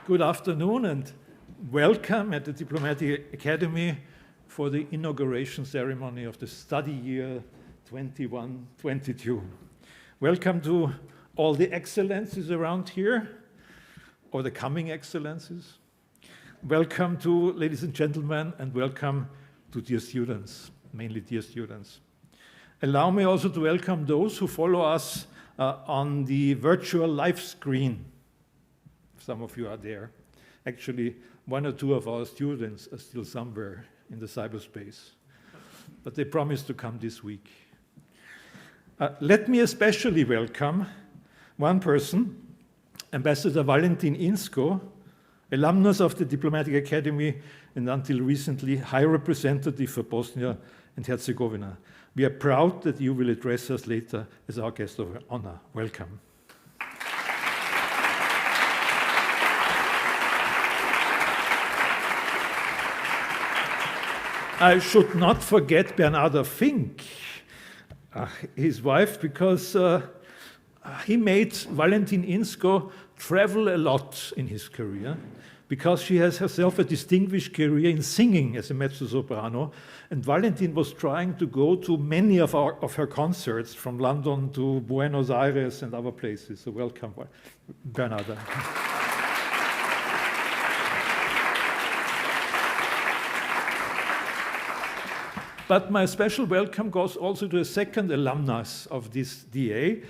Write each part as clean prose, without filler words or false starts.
Good afternoon and welcome at the Diplomatic Academy for the Inauguration Ceremony of the study year 21-22. Welcome to all the excellencies around here, or the coming excellencies. Welcome to ladies and gentlemen, and welcome to dear students, mainly dear students. Allow me also to welcome those who follow us on the virtual live screen. Some of you are there. Actually, one or two of our students are still somewhere in the cyberspace, but they promised to come this week. Let me especially welcome one person, Ambassador Valentin Inzko, alumnus of the Diplomatic Academy and until recently High Representative for Bosnia and Herzegovina. We are proud that you will address us later as our guest of honor. Welcome. I should not forget Bernhard Fink, his wife, because he made Valentin Inzko travel a lot in his career, because she has herself a distinguished career in singing as a mezzo-soprano, and Valentin was trying to go to many of her concerts, from London to Buenos Aires and other places. So welcome, Bernhard. But my special welcome goes also to a second alumnus of this DA.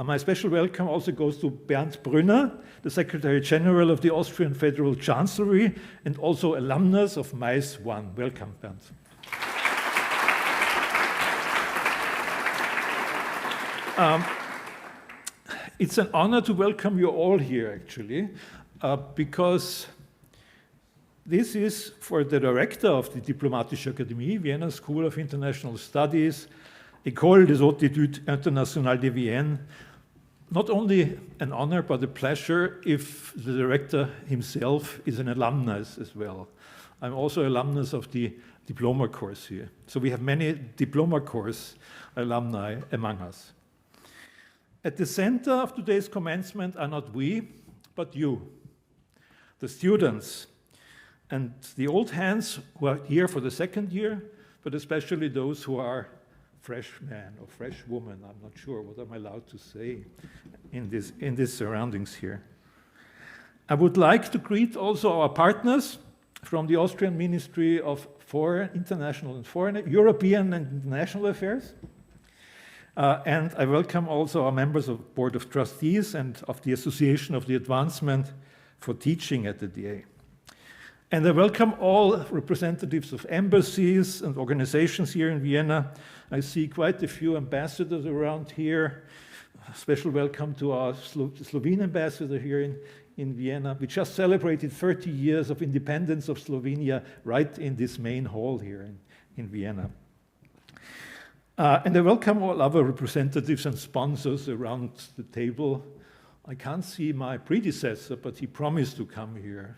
My special welcome also goes to Bernd Brünner, the Secretary General of the Austrian Federal Chancellery, and also alumnus of MAIS 1. Welcome, Bernd. It's an honor to welcome you all here, actually, because this is for the director of the Diplomatische Akademie, Vienna School of International Studies, École des Hautes Études Internationales de Vienne, not only an honor, but a pleasure if the director himself is an alumnus as well. I'm also alumnus of the diploma course here. So we have many diploma course alumni among us. At the center of today's commencement are not we, but you, the students, and the old hands who are here for the second year, but especially those who are freshmen or fresh women. I'm not sure what I'm allowed to say in these surroundings here. I would like to greet also our partners from the Austrian Ministry of International and Foreign, European and International Affairs. And I welcome also our members of the Board of Trustees and of the Association of the Advancement for Teaching at the DA. And I welcome all representatives of embassies and organizations here in Vienna. I see quite a few ambassadors around here. A special welcome to our Slovene Ambassador here in Vienna. We just celebrated 30 years of independence of Slovenia right in this main hall here in Vienna. And I welcome all other representatives and sponsors around the table. I can't see my predecessor, but he promised to come here.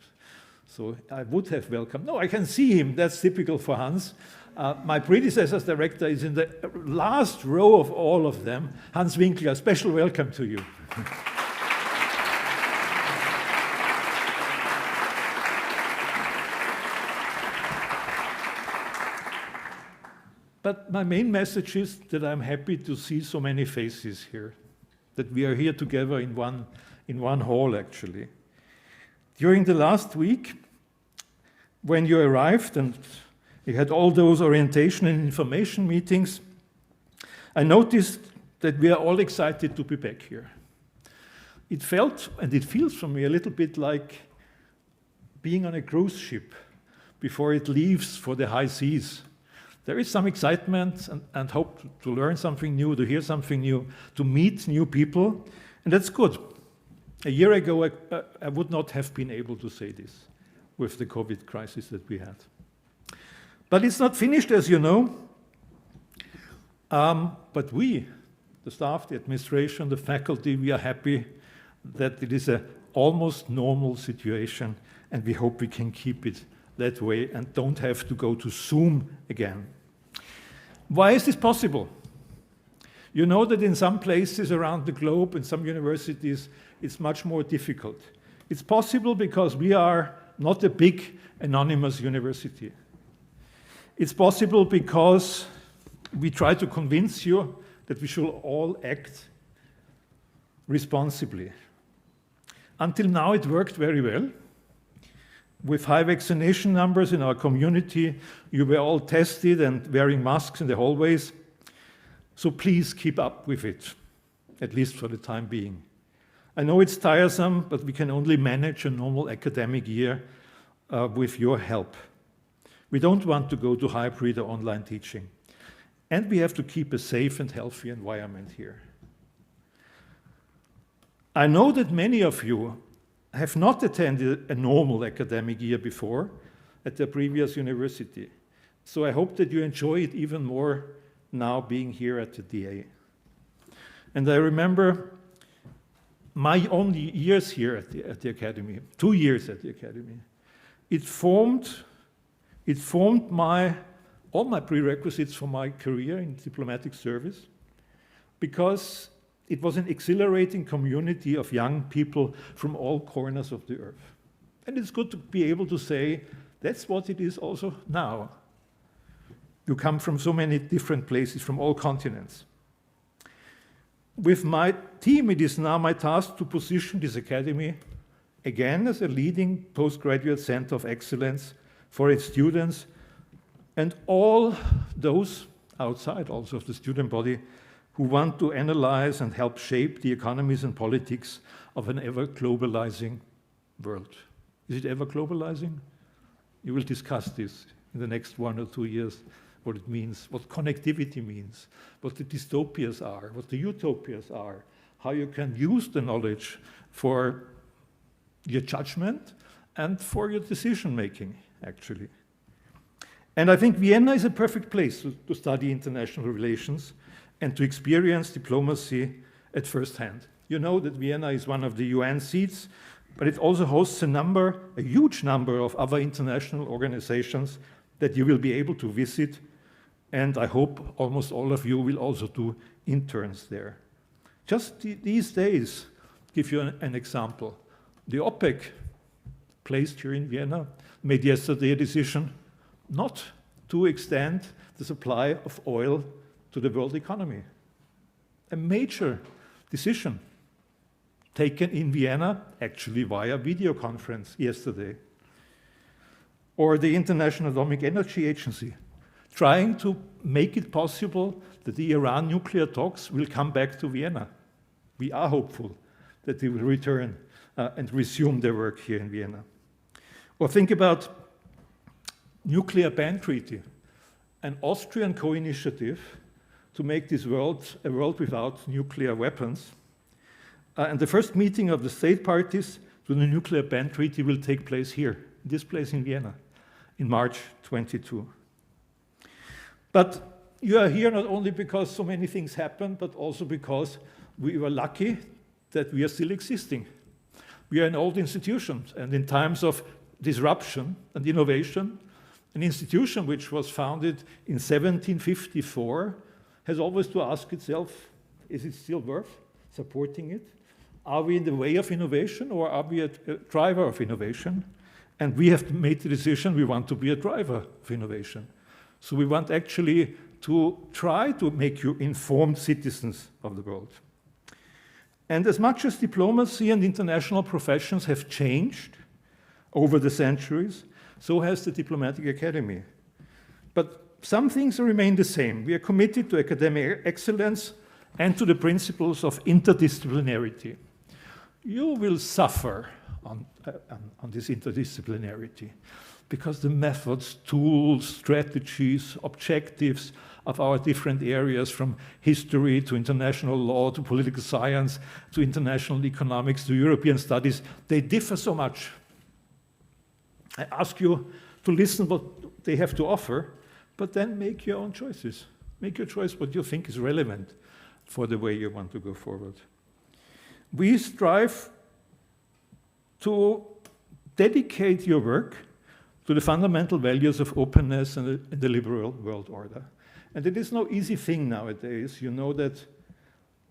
So I would have welcomed. No, I can see him. That's typical for Hans. My predecessor's director is in the last row of all of them. Hans Winkler, special welcome to you. But my main message is that I'm happy to see so many faces here, that we are here together in one hall, actually. During the last week, when you arrived and you had all those orientation and information meetings, I noticed that we are all excited to be back here. It felt, and it feels for me, a little bit like being on a cruise ship before it leaves for the high seas. There is some excitement and hope to learn something new, to hear something new, to meet new people, and that's good. A year ago, I would not have been able to say this with the COVID crisis that we had. But it's not finished, as you know. But we, the staff, the administration, the faculty, we are happy that it is an almost normal situation, and we hope we can keep it that way and don't have to go to Zoom again. Why is this possible? You know that in some places around the globe, in some universities, it's much more difficult. It's possible because we are not a big anonymous university. It's possible because we try to convince you that we should all act responsibly. Until now, it worked very well. With high vaccination numbers in our community, you were all tested and wearing masks in the hallways. So please keep up with it, at least for the time being. I know it's tiresome, but we can only manage a normal academic year with your help. We don't want to go to hybrid or online teaching. And we have to keep a safe and healthy environment here. I know that many of you have not attended a normal academic year before at their previous university. So I hope that you enjoy it even more now being here at the DA. And I remember my only years here at the Academy, 2 years at the Academy. It formed all my prerequisites for my career in diplomatic service, because it was an exhilarating community of young people from all corners of the earth. And it's good to be able to say, that's what it is also now. You come from so many different places, from all continents. With my team, it is now my task to position this academy again as a leading postgraduate center of excellence for its students and all those outside also of the student body who want to analyze and help shape the economies and politics of an ever-globalizing world. Is it ever-globalizing? You will discuss this in the next 1 or 2 years, what it means, what connectivity means, what the dystopias are, what the utopias are, how you can use the knowledge for your judgment and for your decision-making, actually. And I think Vienna is a perfect place to study international relations and to experience diplomacy at first hand. You know that Vienna is one of the UN seats, but it also hosts a huge number of other international organizations that you will be able to visit, and I hope almost all of you will also do interns there. Just these days, give you an example. The OPEC, placed here in Vienna, made yesterday a decision not to extend the supply of oil to the world economy. A major decision taken in Vienna, actually via video conference yesterday. Or the International Atomic Energy Agency, trying to make it possible that the Iran nuclear talks will come back to Vienna. We are hopeful that they will return and resume their work here in Vienna. Or think about nuclear ban treaty, an Austrian co-initiative to make this world a world without nuclear weapons. And the first meeting of the state parties to the nuclear ban treaty will take place here, this place in Vienna, in March 22. But you are here not only because so many things happened, but also because we were lucky that we are still existing. We are an old institution, and in times of disruption and innovation, an institution which was founded in 1754 has always to ask itself, is it still worth supporting it? Are we in the way of innovation, or are we a driver of innovation? And we have made the decision we want to be a driver of innovation. So we want actually to try to make you informed citizens of the world. And as much as diplomacy and international professions have changed over the centuries, so has the Diplomatic Academy. But some things remain the same. We are committed to academic excellence and to the principles of interdisciplinarity. You will suffer on this interdisciplinarity because the methods, tools, strategies, objectives of our different areas, from history to international law to political science to international economics to European studies, they differ so much. I ask you to listen what they have to offer, but then make your own choices. Make your choice what you think is relevant for the way you want to go forward. We strive to dedicate your work to the fundamental values of openness and the liberal world order. And it is no easy thing nowadays. You know that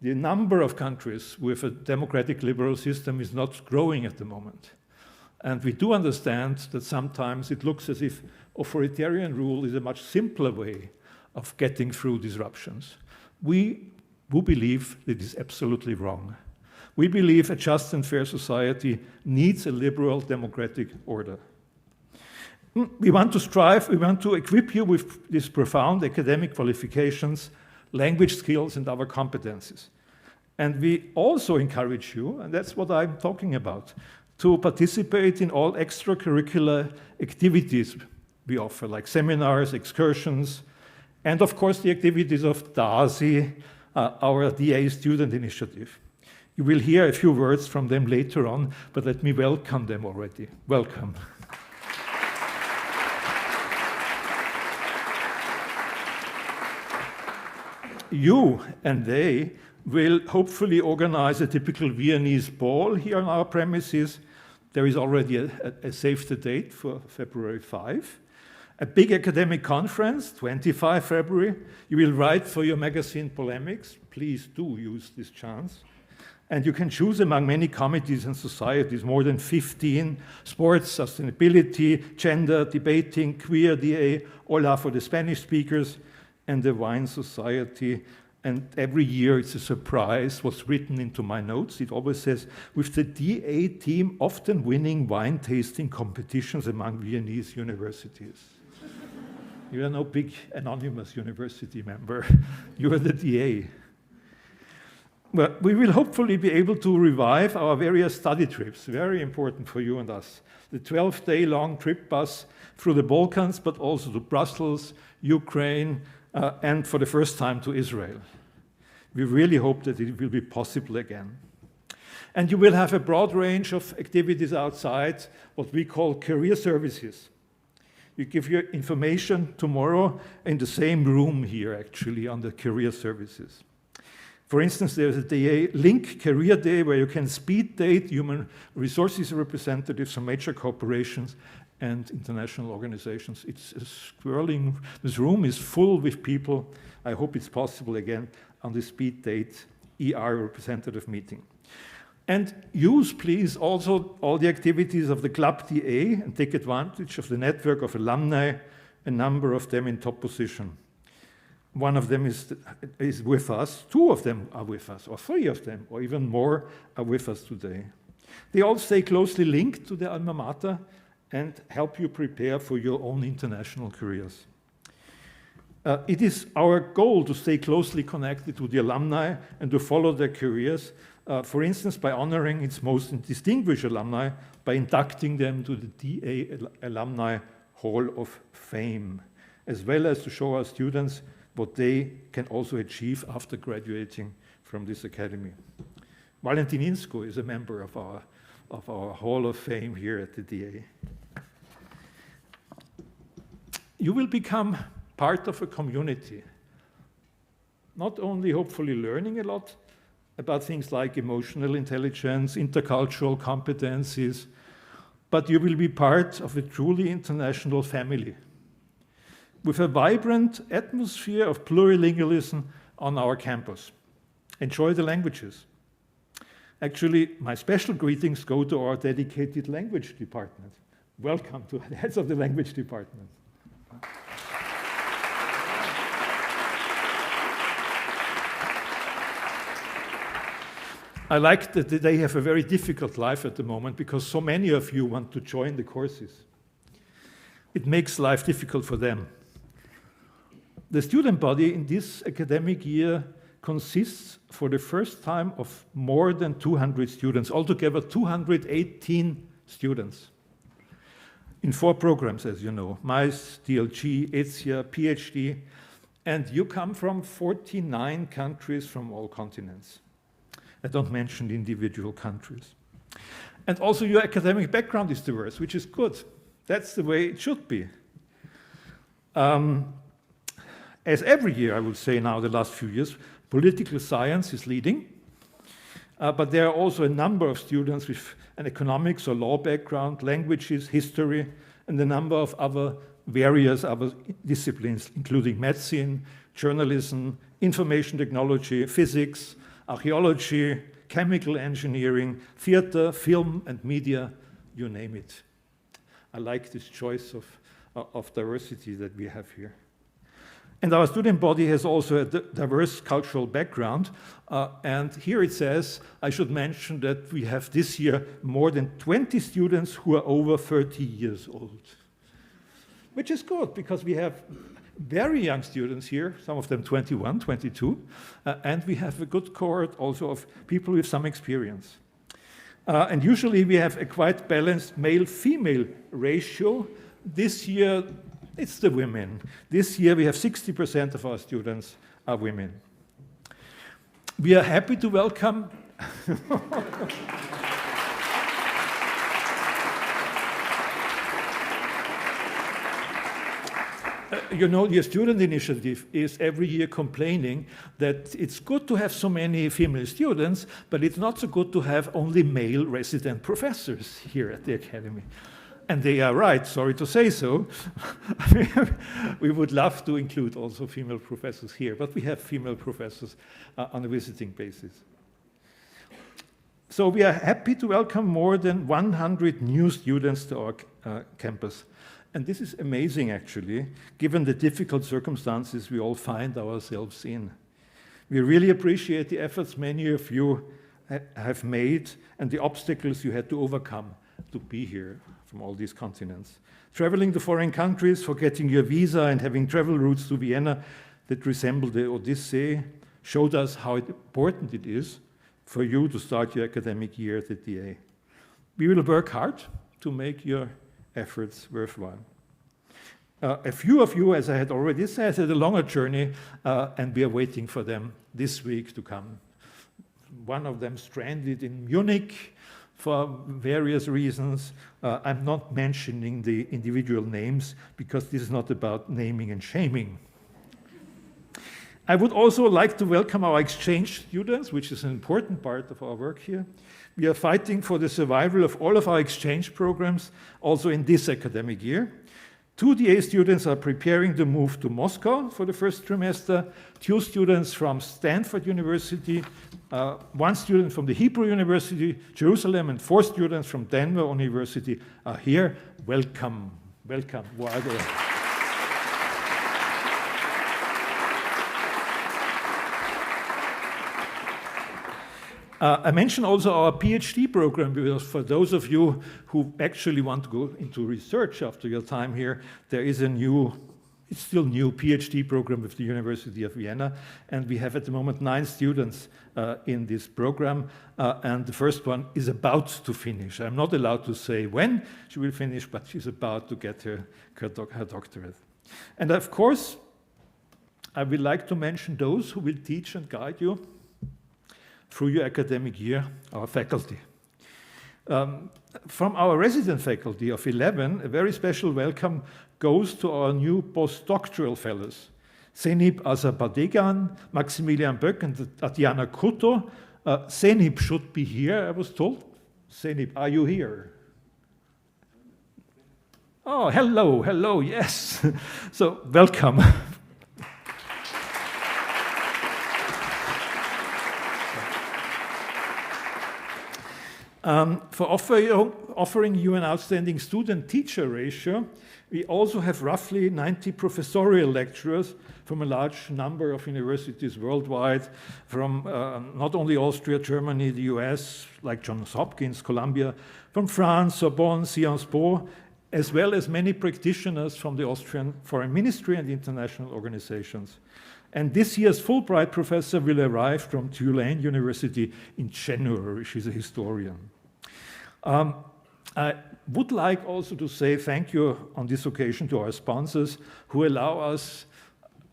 the number of countries with a democratic liberal system is not growing at the moment. And we do understand that sometimes it looks as if authoritarian rule is a much simpler way of getting through disruptions. We believe that is absolutely wrong. We believe a just and fair society needs a liberal democratic order. We want to equip you with these profound academic qualifications, language skills, and other competencies. And we also encourage you, and that's what I'm talking about, to participate in all extracurricular activities we offer, like seminars, excursions, and of course the activities of DASI, our DA student initiative. You will hear a few words from them later on, but let me welcome them already. Welcome. You and they will hopefully organize a typical Viennese ball here on our premises. There is already a save the date for February 5. A big academic conference, 25 February. You will write for your magazine Polemics. Please do use this chance. And you can choose among many committees and societies, more than 15, sports, sustainability, gender, debating, queer, DA, Hola for the Spanish speakers, and the Wine Society. And every year it's a surprise what's written into my notes. It always says, with the DA team often winning wine tasting competitions among Viennese universities. You are no big anonymous university member. You are the DA. Well, we will hopefully be able to revive our various study trips, very important for you and us. The 12-day-long trip bus through the Balkans, but also to Brussels, Ukraine, and for the first time to Israel. We really hope that it will be possible again. And you will have a broad range of activities outside, what we call career services. We give you information tomorrow in the same room here, actually, on the career services. For instance, there's a DA Link Career Day where you can speed date human resources representatives from major corporations and international organizations. It's swirling. This room is full with people. I hope it's possible again on the speed date ER representative meeting. And use, please, also all the activities of the Club DA and take advantage of the network of alumni, a number of them in top position. One of them is with us, two of them are with us, or three of them, or even more are with us today. They all stay closely linked to their alma mater and help you prepare for your own international careers. It is our goal to stay closely connected to the alumni and to follow their careers, for instance, by honoring its most distinguished alumni, by inducting them to the DA Alumni Hall of Fame, as well as to show our students what they can also achieve after graduating from this academy. Valentin Inzko is a member of our Hall of Fame here at the DA. You will become part of a community, not only hopefully learning a lot about things like emotional intelligence, intercultural competencies, but you will be part of a truly international family with a vibrant atmosphere of plurilingualism on our campus. Enjoy the languages. Actually, my special greetings go to our dedicated language department. Welcome to the heads of the language department. I like that they have a very difficult life at the moment because so many of you want to join the courses. It makes life difficult for them. The student body in this academic year consists for the first time of more than 200 students, altogether 218 students in 4 programs, as you know, MICE, DLG, ETSIA, PhD, and you come from 49 countries from all continents. I don't mention the individual countries. And also your academic background is diverse, which is good. That's the way it should be. As every year, I would say now, the last few years, political science is leading, but there are also a number of students with an economics or law background, languages, history, and a number of various other disciplines, including medicine, journalism, information technology, physics, archaeology, chemical engineering, theater, film and media, you name it. I like this choice of diversity that we have here. And our student body has also a diverse cultural background. And here it says, I should mention that we have this year more than 20 students who are over 30 years old, which is good because we have very young students here, some of them 21, 22, and we have a good cohort also of people with some experience. And usually we have a quite balanced male-female ratio. This year, it's the women. This year we have 60% of our students are women. We are happy to welcome you know, the student initiative is every year complaining that it's good to have so many female students, but it's not so good to have only male resident professors here at the Academy. And they are right, sorry to say so. We would love to include also female professors here, but we have female professors on a visiting basis. So we are happy to welcome more than 100 new students to our campus. And this is amazing, actually, given the difficult circumstances we all find ourselves in. We really appreciate the efforts many of you have made and the obstacles you had to overcome to be here from all these continents. Traveling to foreign countries, forgetting your visa and having travel routes to Vienna that resemble the Odyssey showed us how important it is for you to start your academic year at the DA. We will work hard to make your efforts worthwhile. A few of you, as I had already said, had a longer journey, and we are waiting for them this week to come. One of them stranded in Munich for various reasons. I'm not mentioning the individual names because this is not about naming and shaming. I would also like to welcome our exchange students, which is an important part of our work here. We are fighting for the survival of all of our exchange programs, also in this academic year. 2 DA students are preparing to move to Moscow for the first trimester, 2 students from Stanford University, 1 student from the Hebrew University, Jerusalem, and 4 students from Denver University are here. Welcome, welcome. I mentioned also our PhD program, because for those of you who actually want to go into research after your time here, there is a new, it's still new PhD program with the University of Vienna, and we have at the moment 9 students in this program, and the first one is about to finish. I'm not allowed to say when she will finish, but she's about to get her doctorate. And of course, I would like to mention those who will teach and guide you through your academic year, our faculty. From our resident faculty of 11, a very special welcome goes to our new postdoctoral fellows, Senib Azabadegan, Maximilian Böck, and Tatiana Kuto. Senib should be here, I was told. Senib, are you here? Oh, hello, hello, yes. So, welcome. For offering you an outstanding student-teacher ratio, we also have roughly 90 professorial lecturers from a large number of universities worldwide, from not only Austria, Germany, the US, like Johns Hopkins, Columbia, from France, Sorbonne, Sciences Po, as well as many practitioners from the Austrian Foreign Ministry and international organizations. And this year's Fulbright professor will arrive from Tulane University in January. She's a historian. I would like also to say thank you on this occasion to our sponsors who allow us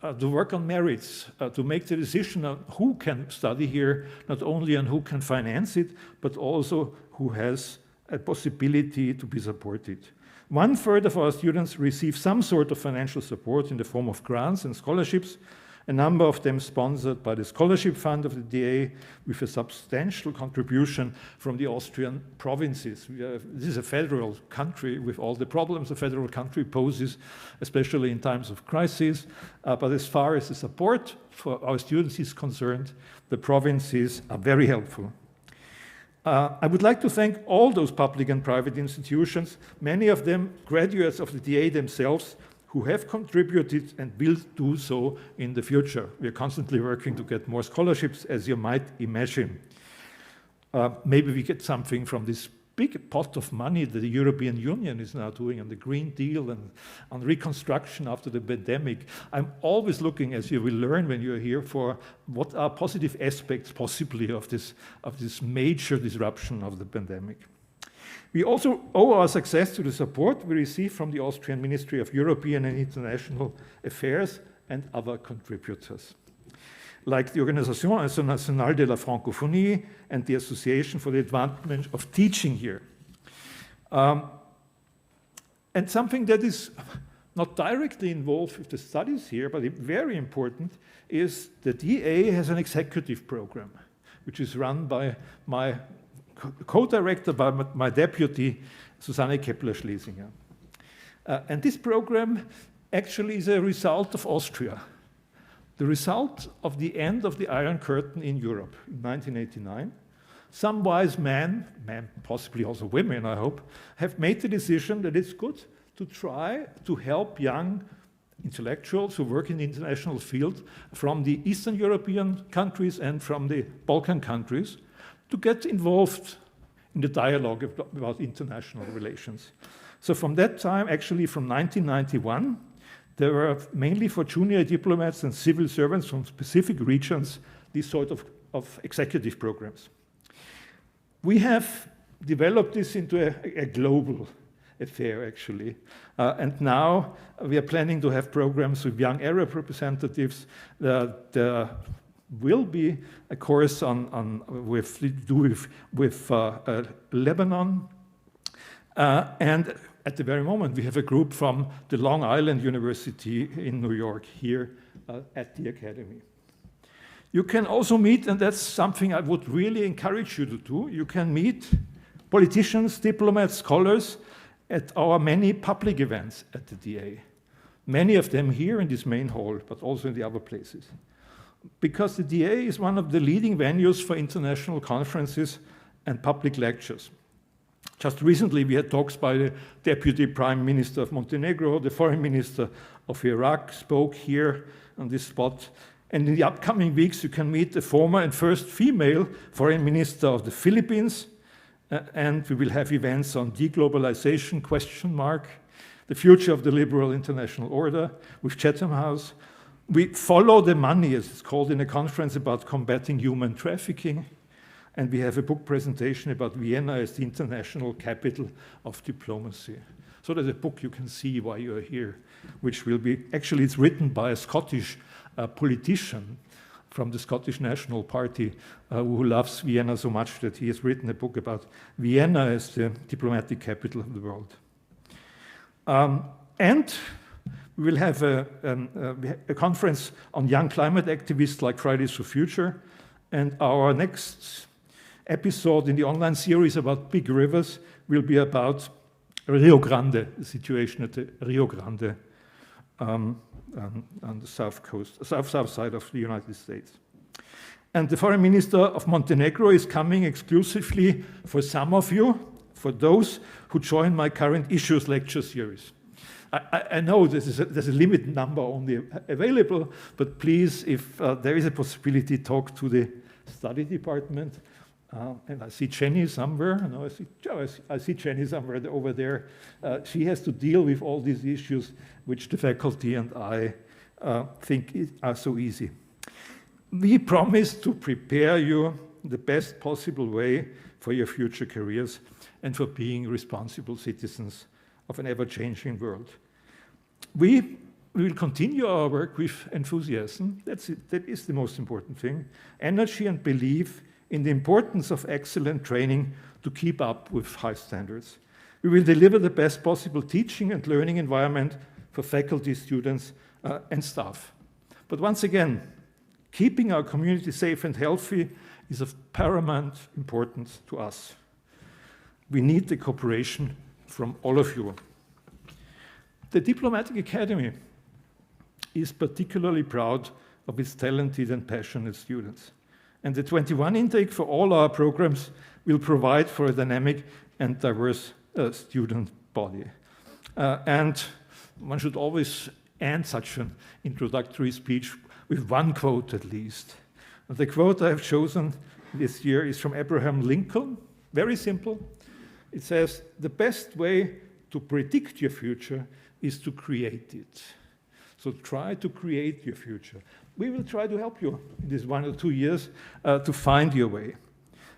to work on merits, to make the decision on who can study here, not only on who can finance it, but also who has a possibility to be supported. 1/3 of our students receive some sort of financial support in the form of grants and scholarships, a number of them sponsored by the scholarship fund of the DA, with a substantial contribution from the Austrian provinces. This is a federal country with all the problems a federal country poses, especially in times of crisis. But as far as the support for our students is concerned, the provinces are very helpful. I would like to thank all those public and private institutions, many of them graduates of the DA themselves, who have contributed and will do so in the future. We are constantly working to get more scholarships, as you might imagine. Maybe we get something from this big pot of money that the European Union is now doing on the Green Deal and on reconstruction after the pandemic. I'm always looking, as you will learn when you're here, for what are positive aspects possibly of this major disruption of the pandemic. We also owe our success to the support we receive from the Austrian Ministry of European and International Affairs and other contributors, like the Organisation Internationale de la Francophonie and the Association for the Advancement of Teaching here. And something that is not directly involved with the studies here, but very important, is the DA has an executive program, which is run by my co-director, by my deputy, Susanne Kepler-Schlesinger. And this program actually is a result of Austria. The result of the end of the Iron Curtain in Europe in 1989. Some wise men, possibly also women, I hope, have made the decision that it's good to try to help young intellectuals who work in the international field from the Eastern European countries and from the Balkan countries to get involved in the dialogue about international relations. So from that time, actually from 1991, there were mainly for junior diplomats and civil servants from specific regions, these sort of executive programs. We have developed this into a global affair, actually. And now we are planning to have programs with young Arab representatives. There will be a course with Lebanon. And at the very moment, we have a group from the Long Island University in New York here at the Academy. You can also meet, and that's something I would really encourage you to do, you can meet politicians, diplomats, scholars at our many public events at the DA. Many of them here in this main hall, but also in the other places. Because the DA is one of the leading venues for international conferences and public lectures. Just recently, we had talks by the Deputy Prime Minister of Montenegro, the Foreign Minister of Iraq spoke here on this spot. And in the upcoming weeks, you can meet the former and first female Foreign Minister of the Philippines. And we will have events on deglobalization, the future of the liberal international order with Chatham House. We follow the money, as it's called, in a conference about combating human trafficking. And we have a book presentation about Vienna as the international capital of diplomacy. So there's a book you can see while you're here, which will be, actually it's written by a Scottish politician from the Scottish National Party who loves Vienna so much that he has written a book about Vienna as the diplomatic capital of the world. And we will have a conference on young climate activists like Fridays for Future. And our next episode in the online series about big rivers will be about Rio Grande, the situation at the Rio Grande on the south side of the United States. And the Foreign Minister of Montenegro is coming exclusively for some of you, for those who join my current issues lecture series. I know there's a limited number only available, but please, if there is a possibility, talk to the study department. And I see Jenny somewhere. No, I see Jenny somewhere over there. She has to deal with all these issues, which the faculty and I think are so easy. We promise to prepare you the best possible way for your future careers and for being responsible citizens of an ever-changing world. We will continue our work with enthusiasm. That's it. That is the most important thing. Energy and belief in the importance of excellent training to keep up with high standards. We will deliver the best possible teaching and learning environment for faculty, students, and staff. But once again, keeping our community safe and healthy is of paramount importance to us. We need the cooperation from all of you. The Diplomatic Academy is particularly proud of its talented and passionate students. And the 21 intake for all our programs will provide for a dynamic and diverse student body. And one should always end such an introductory speech with one quote at least. And the quote I have chosen this year is from Abraham Lincoln, very simple. It says, "The best way to predict your future is to create it." So try to create your future. We will try to help you in these 1 or 2 years to find your way.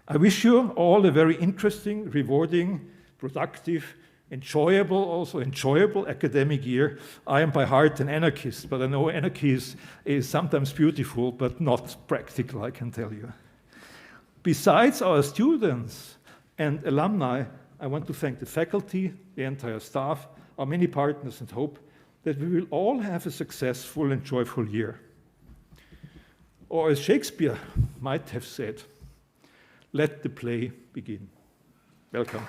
I wish you all a very interesting, rewarding, productive, enjoyable academic year. I am by heart an anarchist, but I know anarchy is sometimes beautiful, but not practical, I can tell you. Besides our students and alumni, I want to thank the faculty, the entire staff, our many partners, and hope that we will all have a successful and joyful year. Or as Shakespeare might have said, let the play begin. Welcome.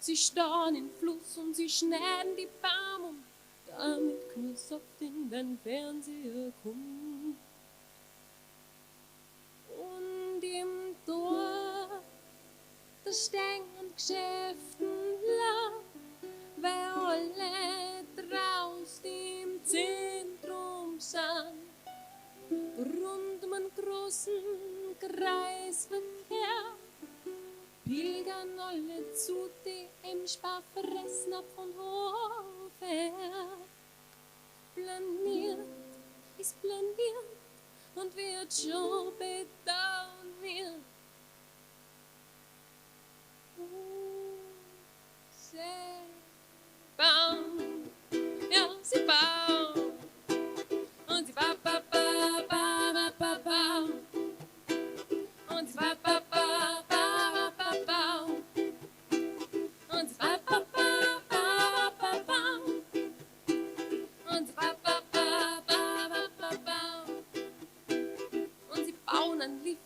Sie starren in Fluss und sie schneiden die Baum, damit Knusssaft in den Fernseher kommt. Und im Dorf, da stehen Geschäften lang, weil alle draußen im Zentrum sind. Rund um einen großen Kreisverkehr pilgern alle zu, die im Spar fressen ab von Hof her. Planiert ist planiert und wird schon bedauert. Sie bauen, ja, sie bauen. Und sie bauen, bauen, bauen, bauen, bauen. Und sie bauen, bauen, bauen, bauen, bauen. Und sie bauen, bauen, bauen, bauen, bauen. Und sie bauen, bauen, bauen, bauen, bauen. Und sie bauen einen Lift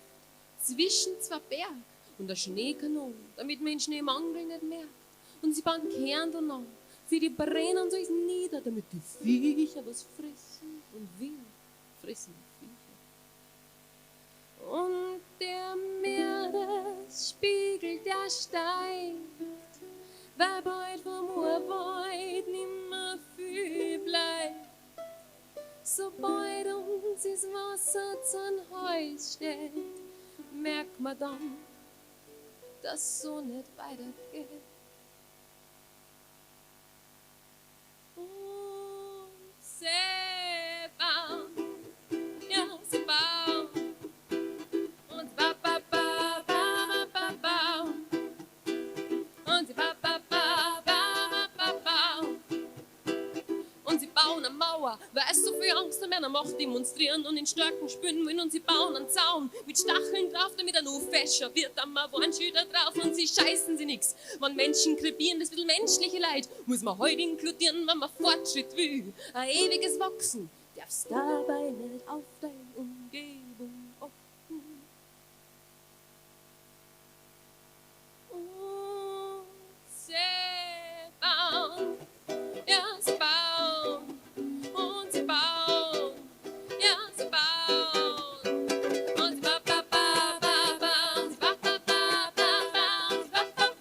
zwischen zwei Bergen und eine Schneekanon, damit man den Schneemangel nicht merkt. Und sie bauen Kernel an, für die brennen so ist nieder, damit die Viecher was fressen. Und wir fressen die Viecher. Und der Meeresspiegel, der steigt, weil bald vom Urwald nimmer viel bleibt. Sobald uns das Wasser zum Hals steht, merkt man dann, dass so nicht weitergeht. Und sie bauen, ja, sie bauen. Und sie bauen, bauen, bauen, bauen, bauen, bauen. Und sie bauen, bauen, bauen, bauen, bauen, bauen. Und sie bauen eine Mauer Mauer, weil es so viel Angst an meiner Macht demonstrieren und in Stärken spüren wollen und sie bauen einen Zaun mit Stacheln drauf, damit er noch fescher wird. Dann mal Warnschilder drauf und sie scheißen sie nix. Wenn Menschen krepieren, das bisschen menschliche Leid, muss man heute inkludieren, wenn man Fortschritt will. Ein ewiges Wachsen, darfst dabei nicht auf deine Umgebung achten. Und sie bauen, ja, sie bauen, und sie bauen, ja, sie bauen, und sie bauen, sie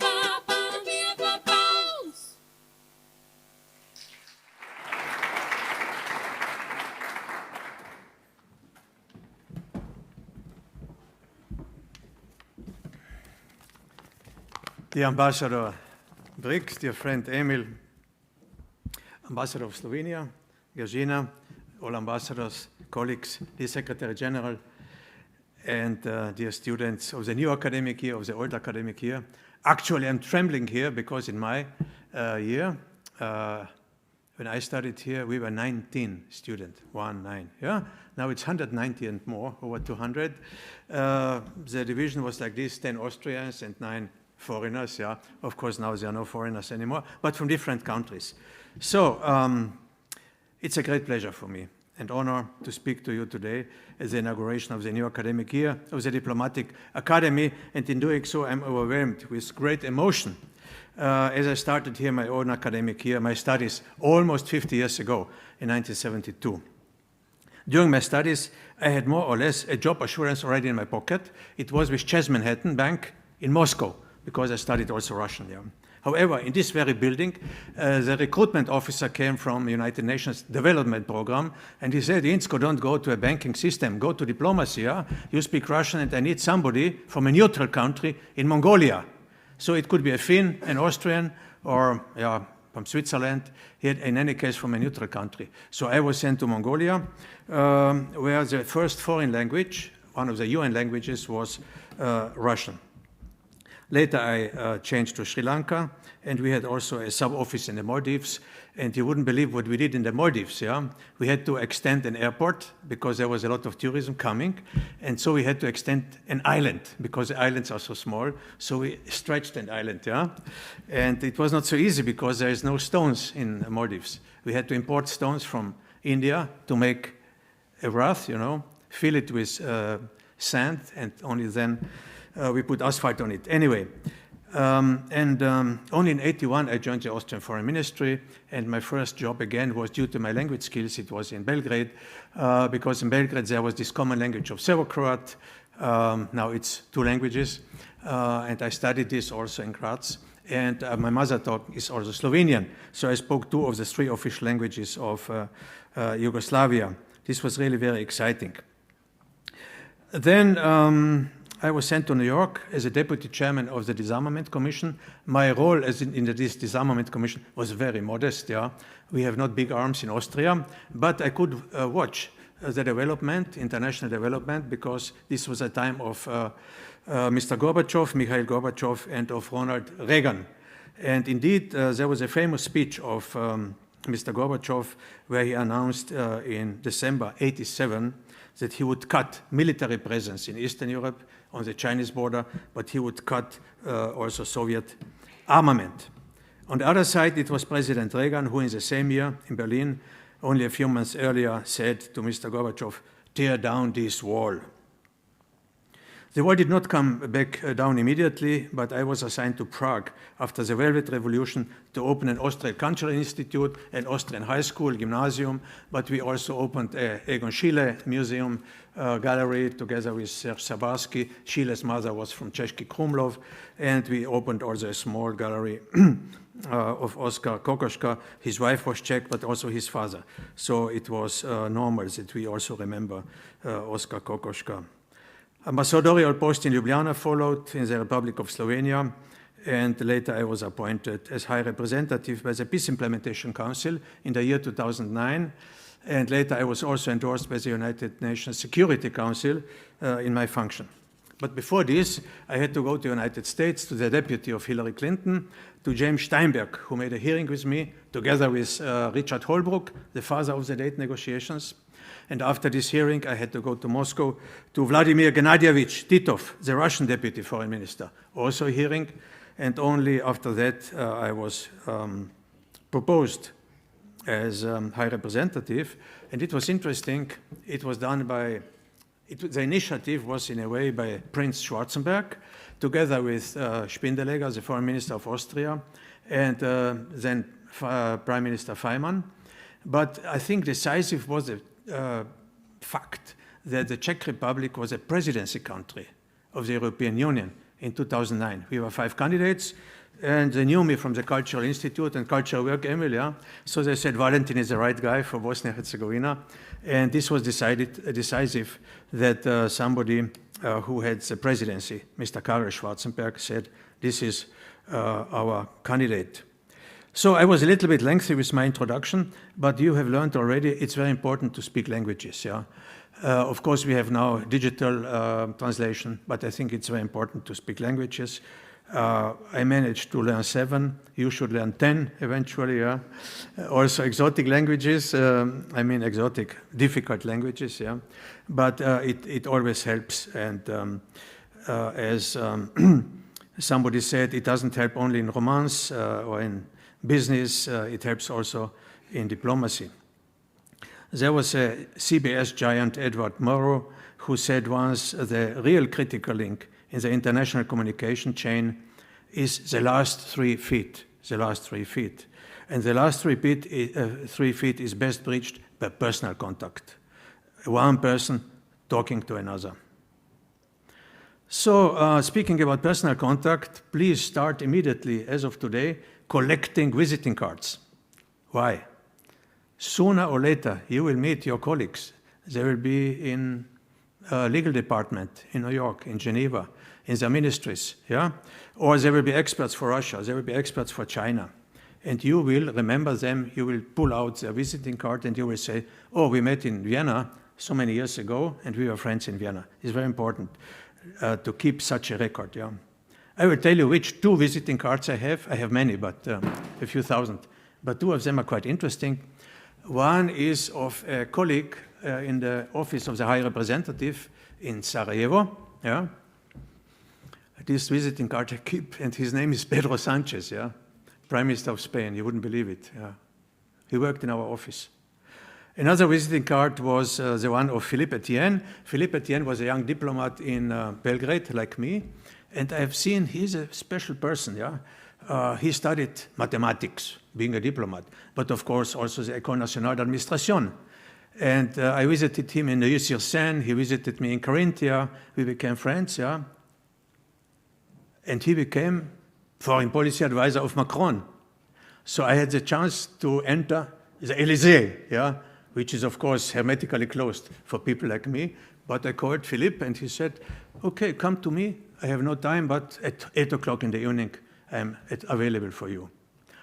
bauen, wir bauen. Dear Ambassador Brix, dear friend Emil, Ambassador of Slovenia, Gazina, all ambassadors, colleagues, dear Secretary General, and dear students of the new academic year, of the old academic year. Actually, I'm trembling here because in my year, when I studied here, we were 19 students, 19, yeah? Now it's 190 and more, over 200. The division was like this, 10 Austrians and 9 foreigners, yeah. Of course, now there are no foreigners anymore, but from different countries. So, it's a great pleasure for me and honor to speak to you today at the inauguration of the new academic year of the Diplomatic Academy, and in doing so, I'm overwhelmed with great emotion. As I started here my own academic year, my studies almost 50 years ago, in 1972. During my studies, I had more or less a job assurance already in my pocket. It was with Chess Manhattan Bank in Moscow, because I studied also Russian there. However, in this very building, the recruitment officer came from the United Nations Development Program, and he said, Inzko, don't go to a banking system, go to diplomacy. Yeah? You speak Russian, and I need somebody from a neutral country in Mongolia. So it could be a Finn, an Austrian, or from Switzerland, in any case from a neutral country. So I was sent to Mongolia, where the first foreign language, one of the UN languages, was Russian. Later, I changed to Sri Lanka, and we had also a sub-office in the Maldives, and you wouldn't believe what we did in the Maldives, yeah? We had to extend an airport because there was a lot of tourism coming, and so we had to extend an island because the islands are so small, so we stretched an island, yeah? And it was not so easy because there is no stones in the Maldives. We had to import stones from India to make a raft, you know, fill it with sand, and only then we put asphalt on it. Anyway, only in 81 I joined the Austrian Foreign Ministry, and my first job again was due to my language skills. It was in Belgrade, because in Belgrade there was this common language of Serbo-Croat. Now it's 2 languages, and I studied this also in Graz. And my mother tongue is also Slovenian, so I spoke 2 of the 3 official languages of Yugoslavia. This was really very exciting. Then I was sent to New York as a deputy chairman of the Disarmament Commission. My role as in this Disarmament Commission was very modest. Yeah, we have not big arms in Austria, but I could watch the development, international development, because this was a time of Mr. Gorbachev, Mikhail Gorbachev, and of Ronald Reagan. And indeed, there was a famous speech of Mr. Gorbachev where he announced in December '87 that he would cut military presence in Eastern Europe on the Chinese border, but he would cut also Soviet armament. On the other side, it was President Reagan who in the same year in Berlin, only a few months earlier, said to Mr. Gorbachev, tear down this wall. The wall did not come back down immediately, but I was assigned to Prague after the Velvet Revolution to open an Austrian Cultural Institute, an Austrian high school, gymnasium, but we also opened a Egon Schiele museum gallery together with Serge Sabarsky. Schiele's mother was from Český Krumlov, and we opened also a small gallery of Oskar Kokoschka. His wife was Czech, but also his father. So it was normal that we also remember Oskar Kokoschka. Ambassadorial post in Ljubljana followed in the Republic of Slovenia, and later I was appointed as High Representative by the Peace Implementation Council in the year 2009, and later I was also endorsed by the United Nations Security Council in my function. But before this, I had to go to the United States, to the deputy of Hillary Clinton, to James Steinberg, who made a hearing with me, together with Richard Holbrooke, the father of the date negotiations. And after this hearing, I had to go to Moscow to Vladimir Gennadievich Titov, the Russian deputy foreign minister, also a hearing. And only after that, I was proposed as high representative. And it was interesting. It was done by, the initiative was in a way by Prince Schwarzenberg, together with Spindelegger, the foreign minister of Austria, and then Prime Minister Faymann. But I think decisive was the fact that the Czech Republic was a presidency country of the European Union in 2009. We were 5 candidates, and they knew me from the Cultural Institute and Cultural Work, Emil, yeah? So they said, Valentin is the right guy for Bosnia and Herzegovina. And this was decisive that somebody who had the presidency, Mr. Karel Schwarzenberg, said, this is our candidate. So I was a little bit lengthy with my introduction, but you have learned already it's very important to speak languages. Yeah? Of course, we have now digital translation, but I think it's very important to speak languages. I managed to learn 7. You should learn 10 eventually. Yeah? Also exotic languages. I mean exotic, difficult languages. Yeah, but it always helps. And as somebody said, it doesn't help only in romance or in business, it helps also in diplomacy. There was a CBS giant, Edward Murrow, who said once the real critical link in the international communication chain is the last 3 feet, the last 3 feet. And the last 3 feet is best bridged by personal contact. One person talking to another. So speaking about personal contact, please start immediately, as of today, collecting visiting cards. Why? Sooner or later, you will meet your colleagues. They will be in legal department in New York, in Geneva, in their ministries, yeah? Or there will be experts for Russia, there will be experts for China. And you will remember them, you will pull out their visiting card and you will say, oh, we met in Vienna so many years ago and we were friends in Vienna. It's very important to keep such a record, yeah? I will tell you which 2 visiting cards I have. I have many, but a few thousand. But 2 of them are quite interesting. One is of a colleague in the office of the High Representative in Sarajevo. Yeah? This visiting card I keep, and his name is Pedro Sanchez, yeah? Prime Minister of Spain. You wouldn't believe it. Yeah? He worked in our office. Another visiting card was the one of Philippe Etienne. Philippe Etienne was a young diplomat in Belgrade, like me. And I've seen he's a special person, yeah? He studied mathematics, being a diplomat, but of course also the École Nationale d'Administration. And I visited him in Neuilly-sur-Seine, he visited me in Carinthia, we became friends, yeah? And he became foreign policy advisor of Macron. So I had the chance to enter the Élysée, yeah? Which is of course hermetically closed for people like me. But I called Philippe and he said, okay, come to me. I have no time, but at 8 o'clock in the evening, I'm available for you.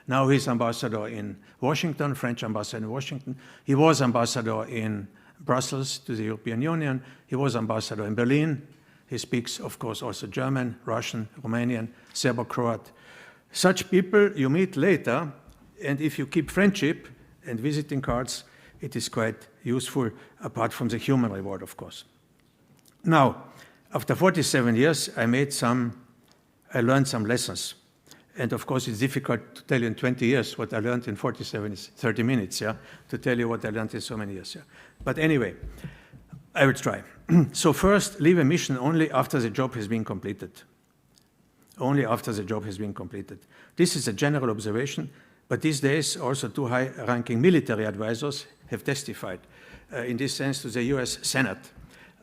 Now he's ambassador in Washington, French ambassador in Washington. He was ambassador in Brussels to the European Union. He was ambassador in Berlin. He speaks, of course, also German, Russian, Romanian, Serbo-Croat. Such people you meet later, and if you keep friendship and visiting cards, it is quite useful, apart from the human reward, of course. Now, after 47 years, I learned some lessons. And of course, it's difficult to tell you in 20 years what I learned in 47 is 30 minutes, yeah, to tell you what I learned in so many years, yeah. But anyway, I will try. So first, leave a mission only after the job has been completed. Only after the job has been completed. This is a general observation, but these days also 2 high-ranking military advisors have testified in this sense to the US Senate.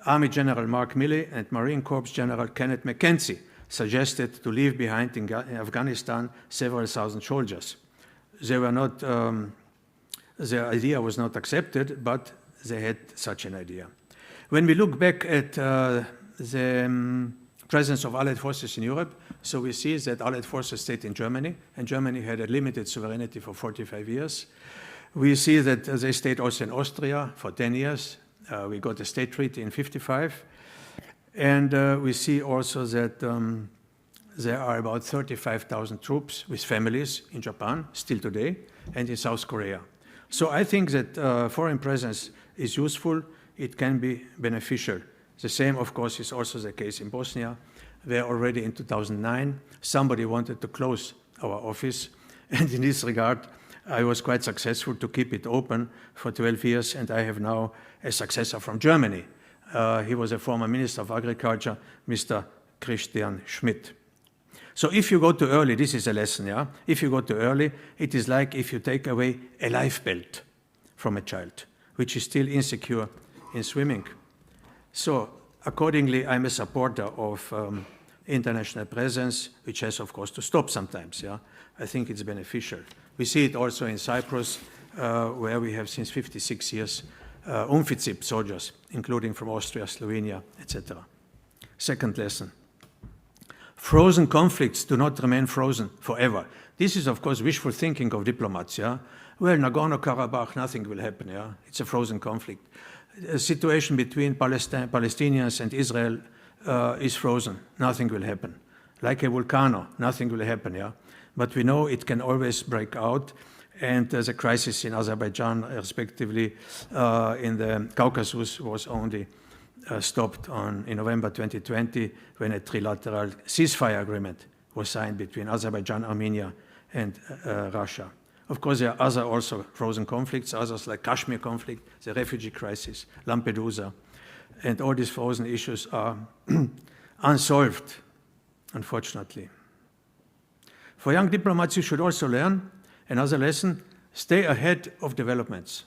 Army General Mark Milley and Marine Corps General Kenneth McKenzie suggested to leave behind in Afghanistan several thousand soldiers. They were not, their idea was not accepted, but they had such an idea. When we look back at the presence of Allied forces in Europe, so we see that Allied forces stayed in Germany, and Germany had a limited sovereignty for 45 years. We see that they stayed also in Austria for 10 years. We got a state treaty in 1955. And we see also that there are about 35,000 troops with families in Japan, still today, and in South Korea. So I think that foreign presence is useful, it can be beneficial. The same, of course, is also the case in Bosnia, where already in 2009, somebody wanted to close our office. And in this regard, I was quite successful to keep it open for 12 years, and I have now a successor from Germany. He was a former Minister of Agriculture, Mr. Christian Schmidt. So if you go too early, this is a lesson, yeah? If you go too early, it is like if you take away a life belt from a child, which is still insecure in swimming. So accordingly, I'm a supporter of international presence, which has, of course, to stop sometimes, yeah? I think it's beneficial. We see it also in Cyprus, where we have since 56 years UNFICIP soldiers, including from Austria, Slovenia, etc. Second lesson. Frozen conflicts do not remain frozen forever. This is, of course, wishful thinking of diplomats, yeah? Well, Nagorno-Karabakh, nothing will happen, yeah? It's a frozen conflict. A situation between Palestinians and Israel is frozen. Nothing will happen. Like a volcano, nothing will happen, yeah? But we know it can always break out, and the crisis in Azerbaijan, respectively, in the Caucasus was only stopped in November 2020 when a trilateral ceasefire agreement was signed between Azerbaijan, Armenia, and Russia. Of course, there are other also frozen conflicts, others like Kashmir conflict, the refugee crisis, Lampedusa, and all these frozen issues are unsolved, unfortunately. For young diplomats, you should also learn another lesson: stay ahead of developments.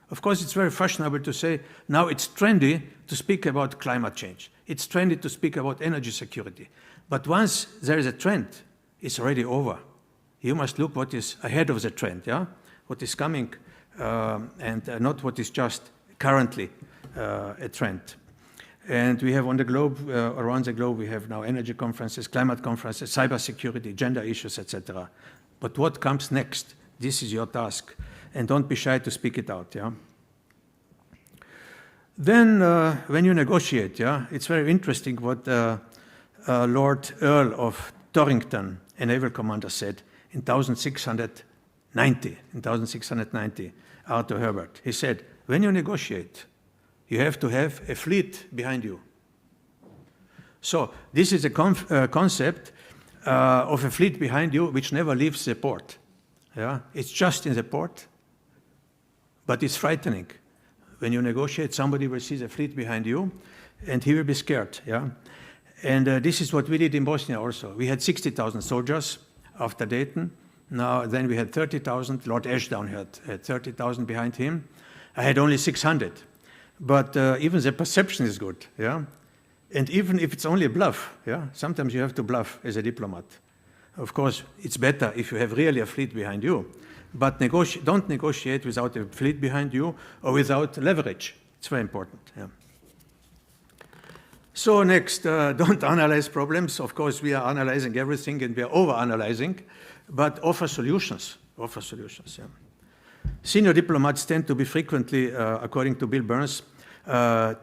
Of course, it's very fashionable to say, now it's trendy to speak about climate change. It's trendy to speak about energy security. But once there is a trend, it's already over. You must look what is ahead of the trend, yeah? What is coming, and not what is just currently a trend. And we have on the globe, around the globe, we have now energy conferences, climate conferences, cybersecurity, gender issues, etc. But what comes next? This is your task. And don't be shy to speak it out, yeah? Then when you negotiate, yeah, it's very interesting what Lord Earl of Torrington, a naval commander, said in 1690, Arthur Herbert. He said, when you negotiate, you have to have a fleet behind you. So this is a concept of a fleet behind you which never leaves the port. Yeah? It's just in the port, but it's frightening. When you negotiate, somebody will see the fleet behind you, and he will be scared. Yeah? And this is what we did in Bosnia also. We had 60,000 soldiers after Dayton. Then we had 30,000. Lord Ashdown had 30,000 behind him. I had only 600. But even the perception is good. Yeah? And even if it's only a bluff, yeah? Sometimes you have to bluff as a diplomat. Of course, it's better if you have really a fleet behind you. But don't negotiate without a fleet behind you or without leverage. It's very important. Yeah. So next, don't analyze problems. Of course, we are analyzing everything and we are over-analyzing, but offer solutions. Offer solutions, yeah. Senior diplomats tend to be frequently, according to Bill Burns,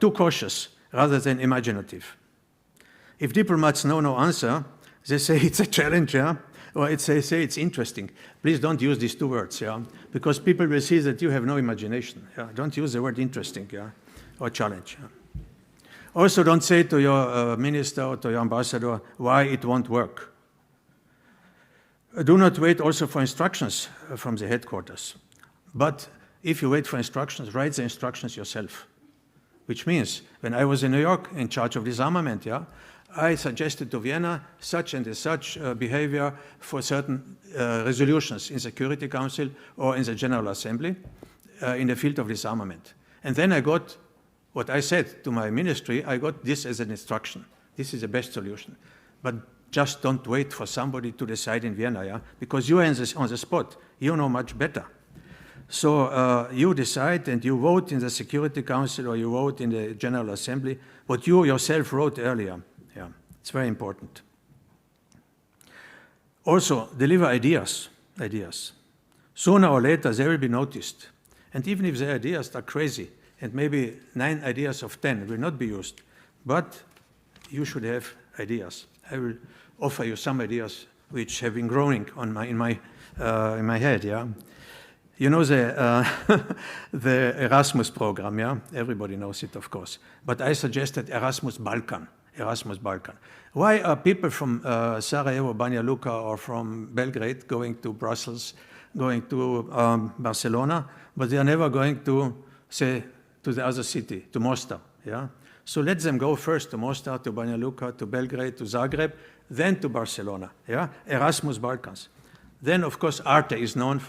too cautious rather than imaginative. If diplomats know no answer, they say it's a challenge, yeah? Or they say it's interesting. Please don't use these two words, yeah? Because people will see that you have no imagination. Yeah? Don't use the word interesting, yeah? Or challenge. Yeah? Also, don't say to your minister or to your ambassador why it won't work. Do not wait also for instructions from the headquarters. But if you wait for instructions, write the instructions yourself. Which means, when I was in New York in charge of disarmament, yeah, I suggested to Vienna such and such behavior for certain resolutions in Security Council or in the General Assembly in the field of disarmament. And then I got what I said to my ministry, I got this as an instruction. This is the best solution. But just don't wait for somebody to decide in Vienna, yeah? Because you are on the spot. You know much better. So you decide and you vote in the Security Council or you vote in the General Assembly what you yourself wrote earlier. Yeah, it's very important. Also, deliver ideas. Sooner or later, they will be noticed. And even if the ideas are crazy, and maybe 9 ideas of 10 will not be used, but you should have ideas. I will offer you some ideas which have been growing in my head. Yeah, you know the Erasmus program. Yeah, everybody knows it, of course. But I suggested Erasmus Balkan. Why are people from Sarajevo, Banja Luka, or from Belgrade going to Brussels, going to Barcelona, but they are never going to, say, to the other city, to Mostar? Yeah. So let them go first to Mostar, to Banja Luka, to Belgrade, to Zagreb, then to Barcelona. Yeah, Erasmus Balkans. Then, of course, Arte is known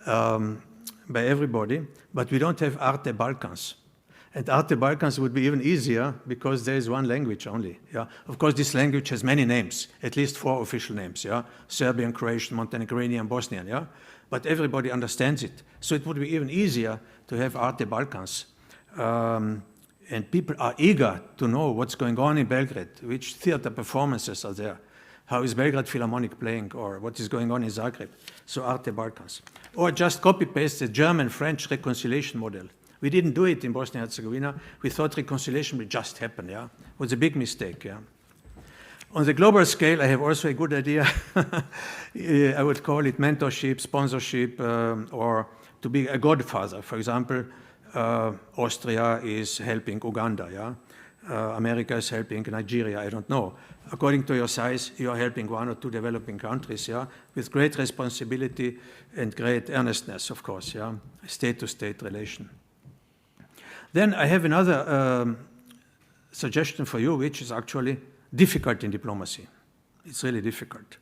by everybody, but we don't have Arte Balkans. And Arte Balkans would be even easier because there is one language only. Yeah? Of course, this language has many names, at least 4 official names. Yeah? Serbian, Croatian, Montenegrin, Bosnian. Yeah? But everybody understands it. So it would be even easier to have Arte Balkans. And people are eager to know what's going on in Belgrade, which theater performances are there, how is Belgrade Philharmonic playing, or what is going on in Zagreb. So Arte Balkans. Or just copy-paste the German-French reconciliation model. We didn't do it in Bosnia and Herzegovina. We thought reconciliation would just happen. Yeah, it was a big mistake. Yeah. On the global scale, I have also a good idea. I would call it mentorship, sponsorship, or to be a godfather. For example, Austria is helping Uganda. Yeah, America is helping Nigeria. I don't know. According to your size, you are helping 1 or 2 developing countries. Yeah, with great responsibility and great earnestness, of course. Yeah, state-to-state relation. Then I have another suggestion for you, which is actually difficult in diplomacy. It's really difficult.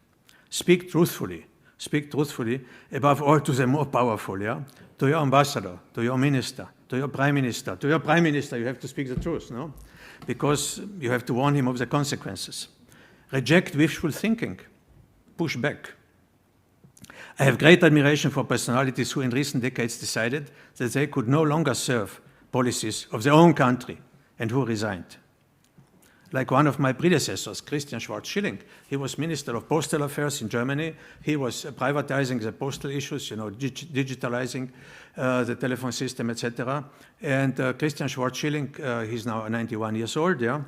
Speak truthfully. Speak truthfully, above all to the more powerful, yeah? To your ambassador, to your minister, to your prime minister. To your prime minister, you have to speak the truth, no? Because you have to warn him of the consequences. Reject wishful thinking. Push back. I have great admiration for personalities who in recent decades decided that they could no longer serve policies of their own country and who resigned. Like one of my predecessors, Christian Schwarz-Schilling. He was Minister of Postal Affairs in Germany. He was privatizing the postal issues, you know, digitalizing the telephone system, etc. And Christian Schwarz-Schilling, he's now 91 years old, yeah.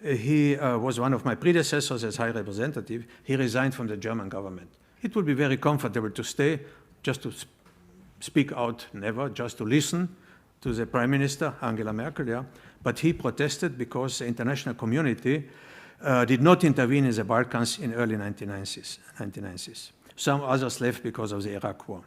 He was one of my predecessors as High Representative. He resigned from the German government. It would be very comfortable to stay, just to speak out, never, just to listen to the Prime Minister, Angela Merkel, yeah. But he protested because the international community did not intervene in the Balkans in early 1990s. Some others left because of the Iraq War.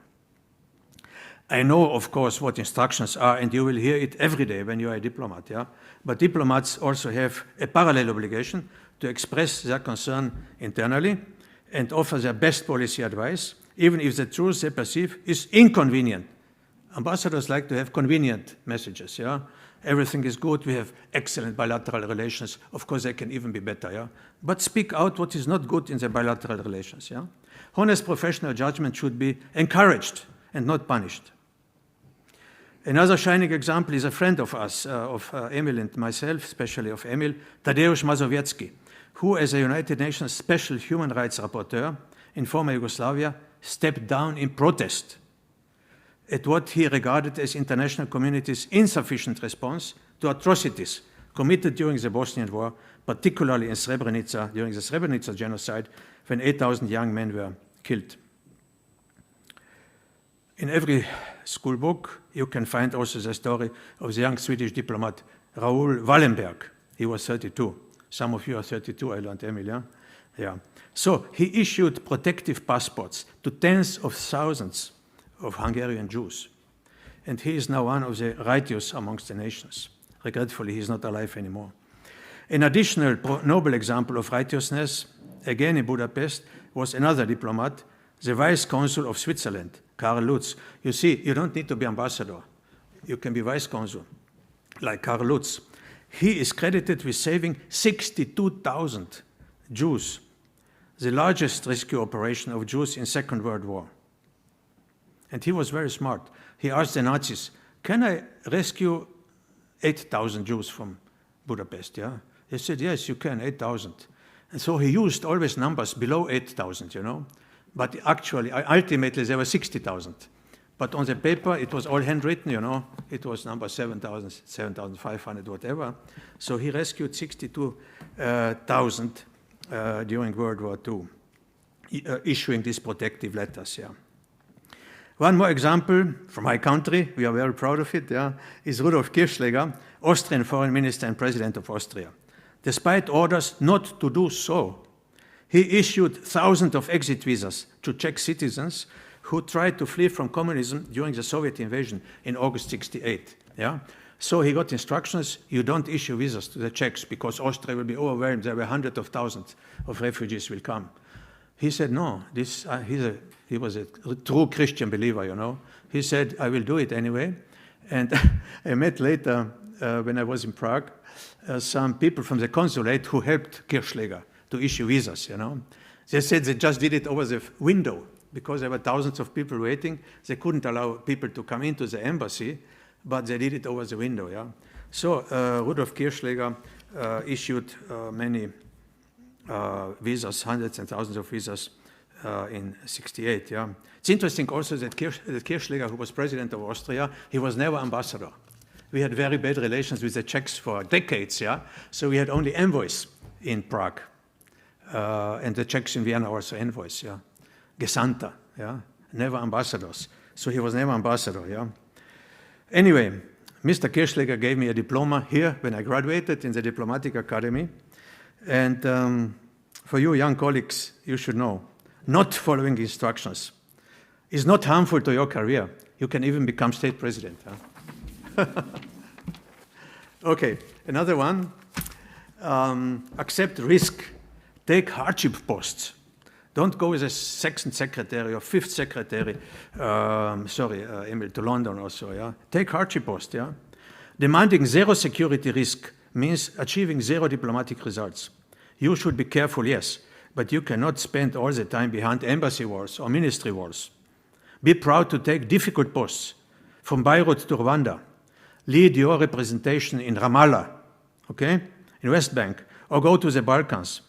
I know, of course, what instructions are, and you will hear it every day when you are a diplomat, yeah. But diplomats also have a parallel obligation to express their concern internally and offer their best policy advice, even if the truth they perceive is inconvenient. Ambassadors like to have convenient messages, yeah? Everything is good, we have excellent bilateral relations. Of course, they can even be better, yeah? But speak out what is not good in the bilateral relations, yeah? Honest professional judgment should be encouraged and not punished. Another shining example is a friend of us, of Emil and myself, especially of Emil, Tadeusz Mazowiecki, who, as a United Nations Special Human Rights Rapporteur in former Yugoslavia, stepped down in protest at what he regarded as international community's insufficient response to atrocities committed during the Bosnian War, particularly in Srebrenica, during the Srebrenica genocide, when 8,000 young men were killed. In every school book, you can find also the story of the young Swedish diplomat Raoul Wallenberg. He was 32. Some of you are 32, I learned, Emil, yeah? Yeah. So he issued protective passports to tens of thousands of Hungarian Jews. And he is now one of the righteous amongst the nations. Regretfully, he is not alive anymore. An additional noble example of righteousness, again in Budapest, was another diplomat, the Vice Consul of Switzerland, Karl Lutz. You see, you don't need to be ambassador. You can be Vice Consul, like Karl Lutz. He is credited with saving 62,000 Jews, the largest rescue operation of Jews in Second World War. And he was very smart. He asked the Nazis, can I rescue 8,000 Jews from Budapest? Yeah? They said, yes, you can, 8,000. And so he used always numbers below 8,000, you know. But actually, ultimately, there were 60,000. But on the paper, it was all handwritten, you know. It was number 7,000, 7,500, whatever. So he rescued 62,000 during World War II, issuing these protective letters, yeah. One more example from my country, we are very proud of it, yeah, is Rudolf Kirchschläger, Austrian foreign minister and president of Austria. Despite orders not to do so, he issued thousands of exit visas to Czech citizens who tried to flee from communism during the Soviet invasion in August 68. Yeah? So he got instructions, you don't issue visas to the Czechs because Austria will be overwhelmed, there were hundreds of thousands of refugees will come. He said, no, he was a true Christian believer, you know. He said, I will do it anyway. And I met later, when I was in Prague, some people from the consulate who helped Kirchschläger to issue visas, you know. They said they just did it over the window because there were thousands of people waiting. They couldn't allow people to come into the embassy, but they did it over the window, yeah. So Rudolf Kirchschläger issued many visas, hundreds and thousands of visas in 68, yeah. It's interesting also that Kirchschläger, who was president of Austria, he was never ambassador. We had very bad relations with the Czechs for decades, yeah. So we had only envoys in Prague. And the Czechs in Vienna also envoys, yeah. Gesandter, yeah. Never ambassadors. So he was never ambassador, yeah. Anyway, Mr. Kirchschläger gave me a diploma here when I graduated in the Diplomatic Academy. And for you young colleagues, you should know, not following instructions is not harmful to your career. You can even become state president. Huh? Okay, another one. Accept risk. Take hardship posts. Don't go as a second secretary or fifth secretary, Emil, to London also, yeah. Take hardship post, yeah. Demanding zero security risk means achieving zero diplomatic results. You should be careful, yes, but you cannot spend all the time behind embassy walls or ministry walls. Be proud to take difficult posts, from Beirut to Rwanda. Lead your representation in Ramallah, okay, in West Bank, or go to the Balkans.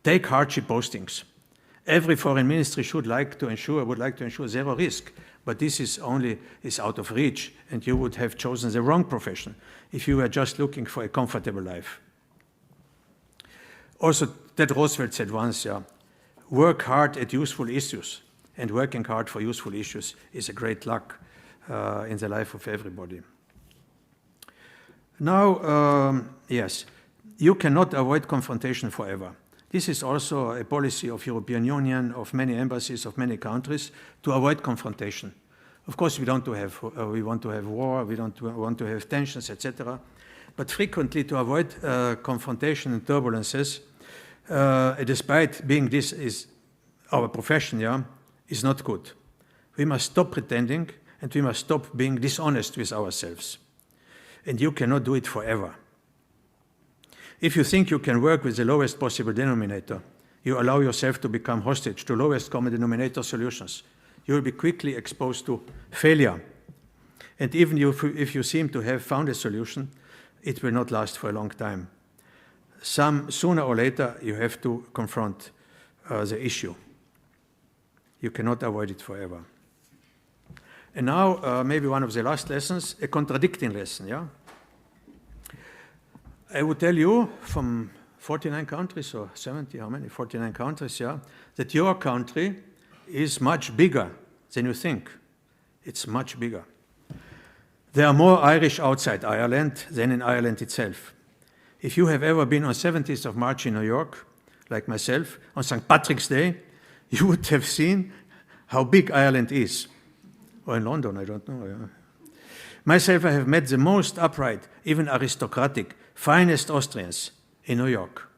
Take hardship postings. Every foreign ministry would like to ensure zero risk, but this is out of reach, and you would have chosen the wrong profession if you were just looking for a comfortable life. Also, Ted Roosevelt said once, yeah, work hard at useful issues, and working hard for useful issues is a great luck in the life of everybody. Now, yes, you cannot avoid confrontation forever. This is also a policy of European Union, of many embassies, of many countries, to avoid confrontation. Of course, we want to have war, we don't want to have tensions, etc. But frequently, to avoid confrontation and turbulences, despite being this is our profession, yeah, is not good. We must stop pretending, and we must stop being dishonest with ourselves. And you cannot do it forever. If you think you can work with the lowest possible denominator, you allow yourself to become hostage to lowest common denominator solutions. You will be quickly exposed to failure. And even if you seem to have found a solution, it will not last for a long time. Sooner or later, you have to confront the issue. You cannot avoid it forever. And now, maybe one of the last lessons, a contradicting lesson, yeah? I would tell you from 49 countries, or 70, how many? 49 countries, yeah, that your country is much bigger than you think. It's much bigger. There are more Irish outside Ireland than in Ireland itself. If you have ever been on 17th of March in New York, like myself, on St. Patrick's Day, you would have seen how big Ireland is. Or in London, I don't know. Yeah. Myself, I have met the most upright, even aristocratic, finest Austrians in New York.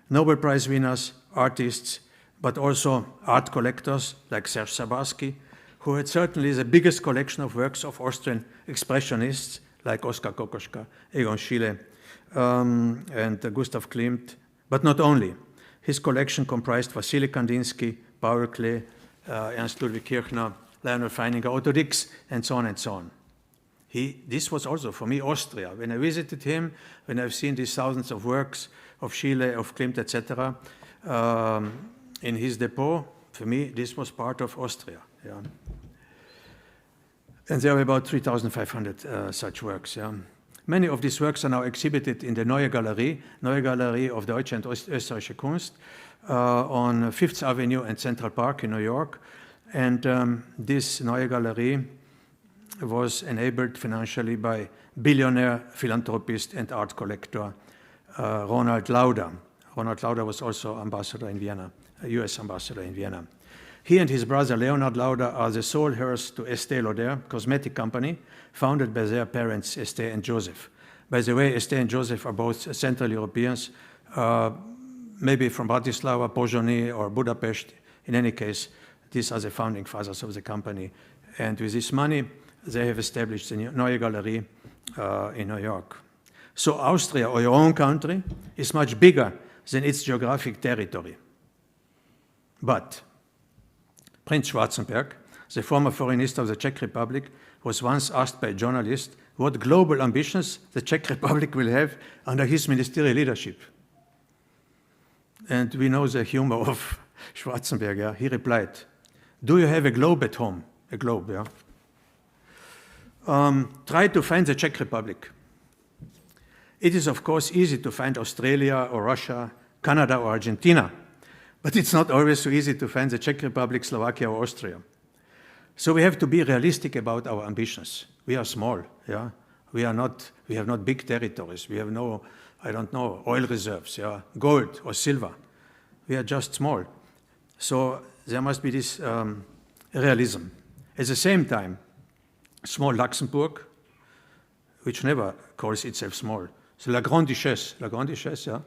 Nobel Prize winners, artists, but also art collectors like Serge Sabarsky, who had certainly the biggest collection of works of Austrian expressionists like Oskar Kokoschka, Egon Schiele, and Gustav Klimt, but not only. His collection comprised Wassily Kandinsky, Paul Klee, Ernst Ludwig Kirchner, Lionel Feininger, Otto Dix, and so on and so on. This was also, for me, Austria. When I visited him, when I've seen these thousands of works of Schiele, of Klimt, etc., in his depot, for me, this was part of Austria. Yeah. And there are about 3,500 such works. Yeah. Many of these works are now exhibited in the Neue Galerie of Deutsche und Österreichische Kunst on Fifth Avenue and Central Park in New York. And this Neue Galerie was enabled financially by billionaire philanthropist and art collector Ronald Lauder. Ronald Lauder was also ambassador in Vienna, a US ambassador in Vienna. He and his brother Leonard Lauder are the sole heirs to Estée Lauder, cosmetic company, founded by their parents Estée and Joseph. By the way, Estée and Joseph are both Central Europeans, maybe from Bratislava, Pozsony, or Budapest. In any case, these are the founding fathers of the company. And with this money, they have established the Neue Galerie in New York. So Austria, or your own country, is much bigger than its geographic territory. But Prince Schwarzenberg, the former foreign minister of the Czech Republic, was once asked by a journalist what global ambitions the Czech Republic will have under his ministerial leadership. And we know the humor of Schwarzenberg. Yeah? He replied, "Do you have a globe at home?" A globe, yeah. Try to find the Czech Republic. It is, of course, easy to find Australia or Russia, Canada or Argentina, but it's not always so easy to find the Czech Republic, Slovakia or Austria. So we have to be realistic about our ambitions. We are small, yeah. We have not big territories. We have no, I don't know, oil reserves, yeah, gold or silver. We are just small. So there must be this realism. At the same time, small Luxembourg, which never calls itself small. So La Grande Duchesse, yeah,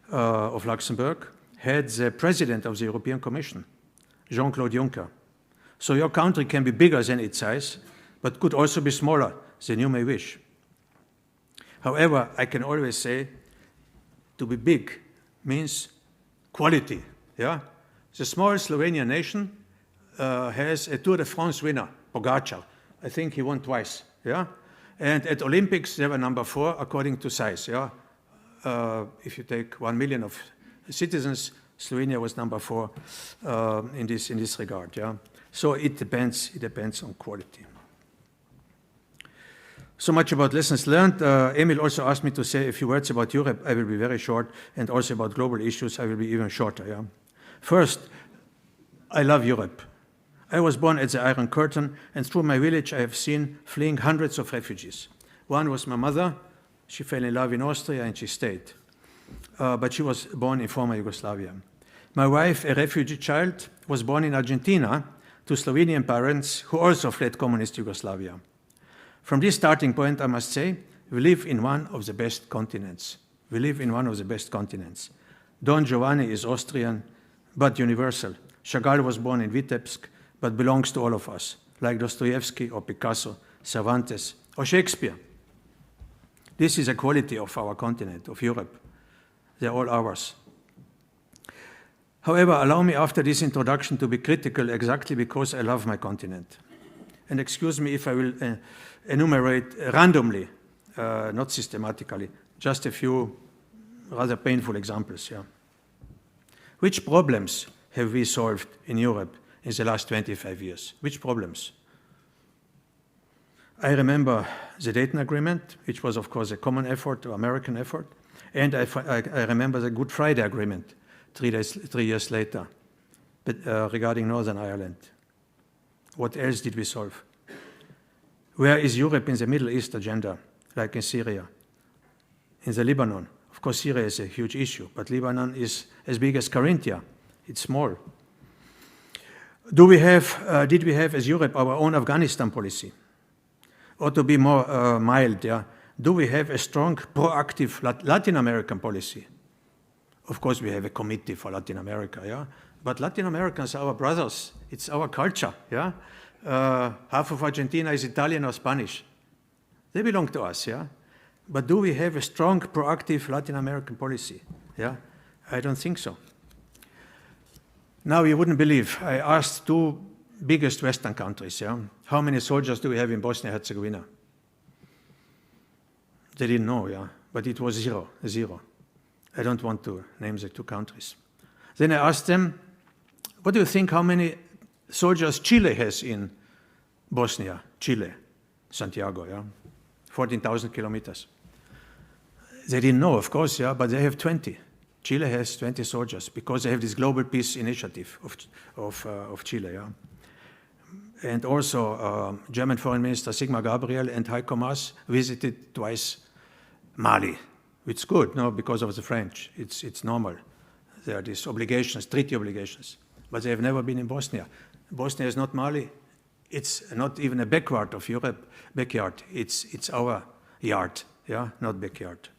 of Luxembourg, had the president of the European Commission, Jean-Claude Juncker. So your country can be bigger than its size, but could also be smaller than you may wish. However, I can always say to be big means quality. Yeah? The small Slovenian nation has a Tour de France winner, Pogačar. I think he won twice. Yeah? And at Olympics, they were number 4 according to size. Yeah? If you take 1 million of citizens, Slovenia was number 4 in this regard. Yeah? So it depends on quality. So much about lessons learned. Emil also asked me to say a few words about Europe. I will be very short, and also about global issues, I will be even shorter. Yeah? First, I love Europe. I was born at the Iron Curtain, and through my village I have seen fleeing hundreds of refugees. One was my mother. She fell in love in Austria and she stayed. But she was born in former Yugoslavia. My wife, a refugee child, was born in Argentina to Slovenian parents who also fled communist Yugoslavia. From this starting point, I must say, we live in one of the best continents. Don Giovanni is Austrian, but universal. Chagall was born in Vitebsk, but belongs to all of us, like Dostoevsky or Picasso, Cervantes or Shakespeare. This is a quality of our continent, of Europe. They're all ours. However, allow me after this introduction to be critical exactly because I love my continent. And excuse me if I will enumerate randomly, not systematically, just a few rather painful examples. Yeah. Which problems have we solved in Europe in the last 25 years? Which problems? I remember the Dayton Agreement, which was, of course, a common effort, or American effort. And I remember the Good Friday Agreement 3 years later, but, regarding Northern Ireland. What else did we solve? Where is Europe in the Middle East agenda, like in Syria? In the Lebanon? Of course, Syria is a huge issue, but Lebanon is as big as Carinthia. It's small. Did we have as Europe our own Afghanistan policy? Or to be more mild, yeah, do we have a strong, proactive Latin American policy? Of course, we have a committee for Latin America, yeah, but Latin Americans are our brothers. It's our culture, yeah. Half of Argentina is Italian or Spanish. They belong to us, yeah. But do we have a strong, proactive Latin American policy? Yeah, I don't think so. Now, you wouldn't believe, I asked 2 biggest Western countries, yeah, how many soldiers do we have in Bosnia and Herzegovina? They didn't know, yeah, but it was zero. I don't want to name the 2 countries. Then I asked them, what do you think how many soldiers Chile has in Bosnia? Chile, Santiago, yeah, 14,000 kilometers. They didn't know, of course, yeah, but they have 20. Chile has 20 soldiers because they have this global peace initiative of Chile, yeah. And also German Foreign Minister Sigmar Gabriel and Heiko Maas visited twice Mali. It's good, no, because of the French. It's normal. There are these obligations, treaty obligations. But they have never been in Bosnia. Bosnia is not Mali. It's not even a backyard of Europe. It's our yard, yeah, not backyard.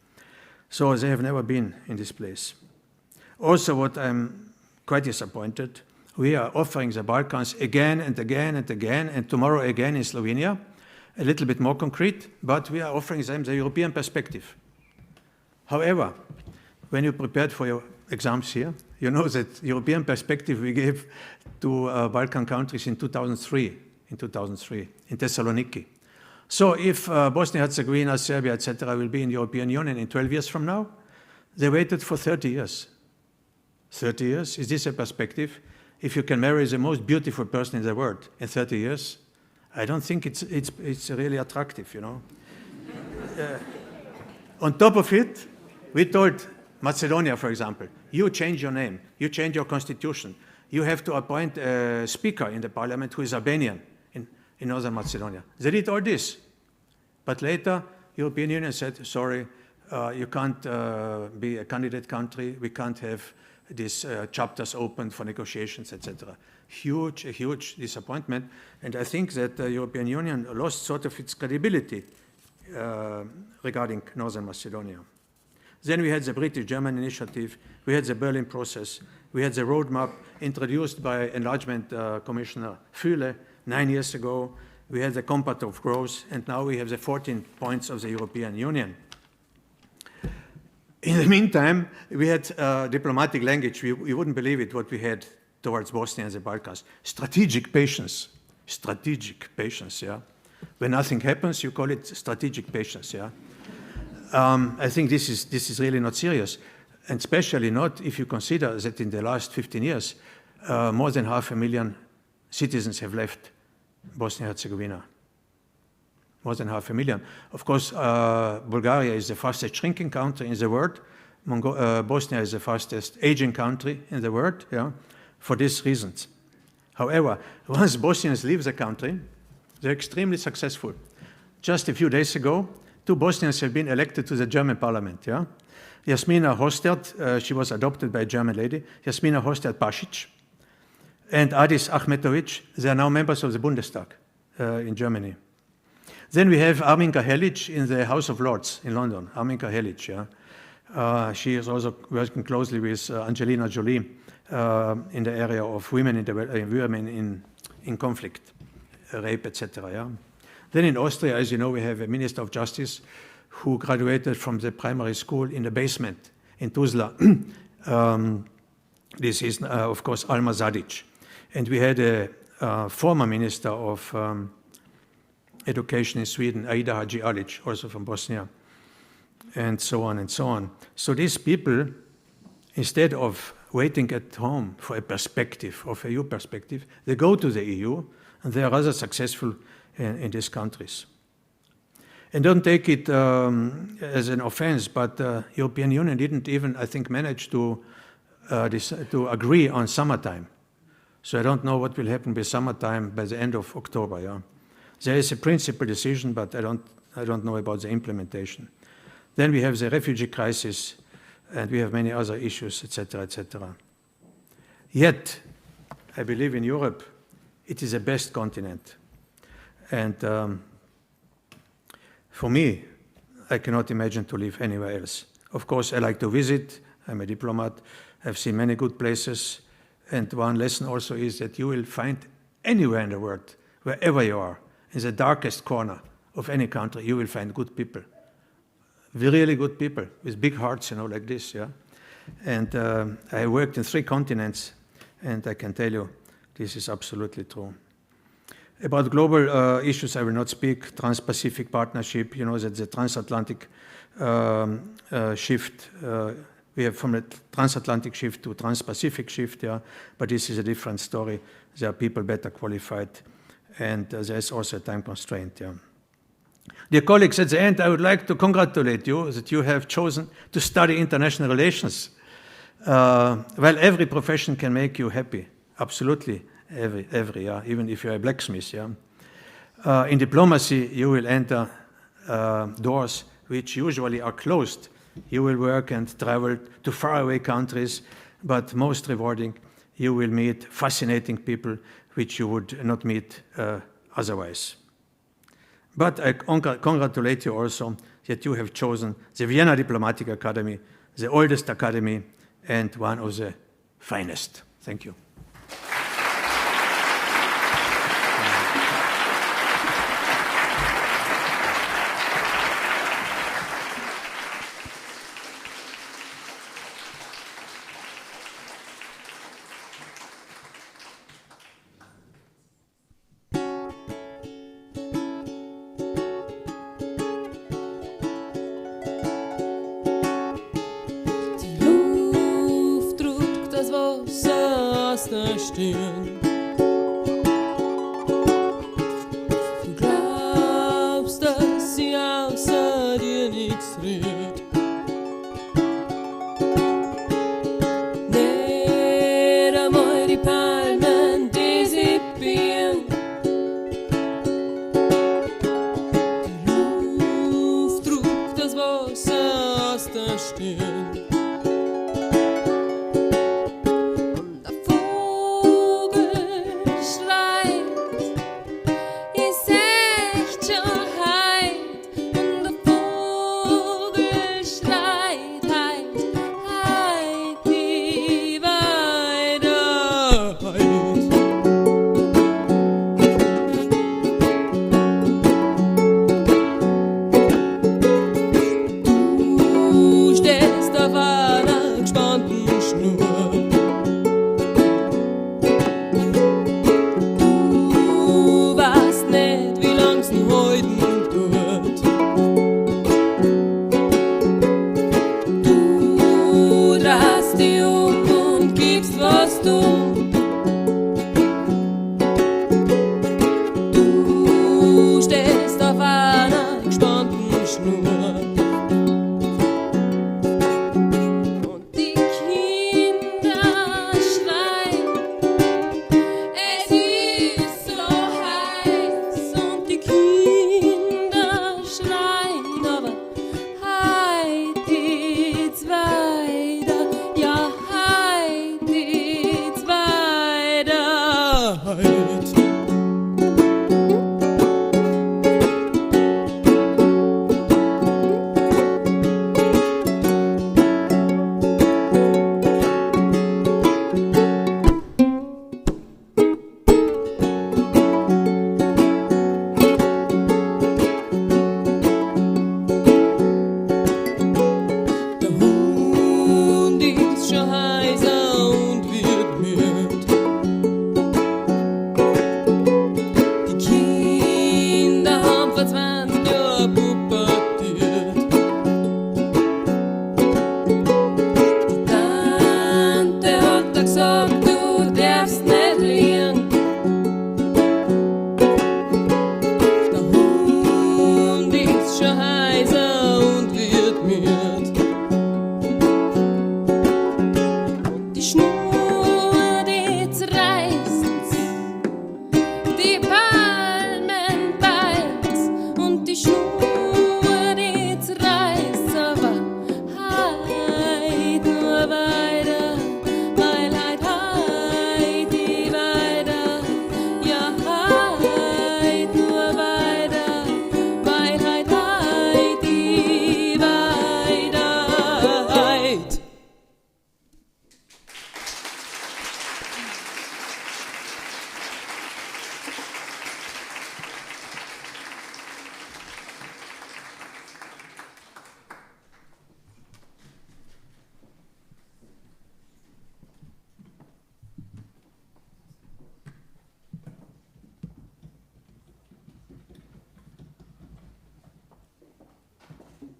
So they have never been in this place. Also, what I'm quite disappointed, we are offering the Balkans again and again and again, and tomorrow again in Slovenia, a little bit more concrete, but we are offering them the European perspective. However, when you prepared for your exams here, you know that European perspective we gave to Balkan countries in 2003, in Thessaloniki. So if Bosnia, Herzegovina, Serbia, etc. will be in the European Union in 12 years from now, they waited for 30 years. 30 years, is this a perspective? If you can marry the most beautiful person in the world in 30 years, I don't think it's really attractive, you know. On top of it, we told Macedonia, for example, you change your name, you change your constitution, you have to appoint a speaker in the parliament who is Albanian in northern Macedonia. They did all this. But later, European Union said, sorry, you can't be a candidate country, we can't have these chapters open for negotiations, etc. A huge disappointment. And I think that the European Union lost sort of its credibility regarding Northern Macedonia. Then we had the British-German initiative, we had the Berlin process, we had the roadmap introduced by Enlargement Commissioner Füle 9 years ago, we had the Compact of Growth, and now we have the 14 points of the European Union. In the meantime, we had diplomatic language. We wouldn't believe it, what we had towards Bosnia and the Balkans. Strategic patience, yeah. When nothing happens, you call it strategic patience, yeah. I think this is really not serious, and especially not if you consider that in the last 15 years, more than 500,000 citizens have left Bosnia-Herzegovina. More than 500,000. Of course, Bulgaria is the fastest shrinking country in the world. Bosnia is the fastest aging country in the world, yeah, for these reasons. However, once Bosnians leave the country, they're extremely successful. Just a few days ago, 2 Bosnians have been elected to the German parliament, yeah. Jasmina Hostert, she was adopted by a German lady, Jasmina Hostert-Pasic, and Adis Ahmetovic, they are now members of the Bundestag in Germany. Then we have Arminka Helic in the House of Lords in London. Arminka Helic, yeah. She is also working closely with Angelina Jolie in the area of women in conflict, rape, etc. Yeah. Then in Austria, as you know, we have a Minister of Justice who graduated from the primary school in the basement in Tuzla. This is, of course, Alma Zadic. And we had a former Minister of Education in Sweden, Aida Hadji Alic, also from Bosnia, and so on and so on. So these people, instead of waiting at home for a perspective, of a EU perspective, they go to the EU, and they are rather successful in these countries. And don't take it as an offense, but the European Union didn't even, I think, manage to agree on summertime. So I don't know what will happen with summertime by the end of October, yeah. There is a principal decision, but I don't know about the implementation. Then we have the refugee crisis, and we have many other issues, etc., etc. Yet, I believe in Europe, it is the best continent. And for me, I cannot imagine to live anywhere else. Of course, I like to visit. I'm a diplomat. I've seen many good places. And one lesson also is that you will find anywhere in the world, wherever you are, in the darkest corner of any country, you will find good people. Really good people with big hearts, you know, like this, yeah. And I worked in 3 continents, and I can tell you this is absolutely true. About global issues, I will not speak. Trans-Pacific Partnership, you know that the transatlantic shift, we have from the transatlantic shift to trans-Pacific shift, yeah, but this is a different story. There are people better qualified. and there's also a time constraint. Yeah. Dear colleagues, at the end, I would like to congratulate you that you have chosen to study international relations. Well, every profession can make you happy, absolutely, every yeah, even if you're a blacksmith. Yeah. In diplomacy, you will enter doors which usually are closed. You will work and travel to faraway countries, but most rewarding, you will meet fascinating people which you would not meet otherwise. But I congratulate you also that you have chosen the Vienna Diplomatic Academy, the oldest academy and one of the finest. Thank you. Du glaubst, dass sie außer dir nichts rührt. Nicht einmal die Palmen, die sie biegen. Die Luft trug das Wasser aus der Stirn.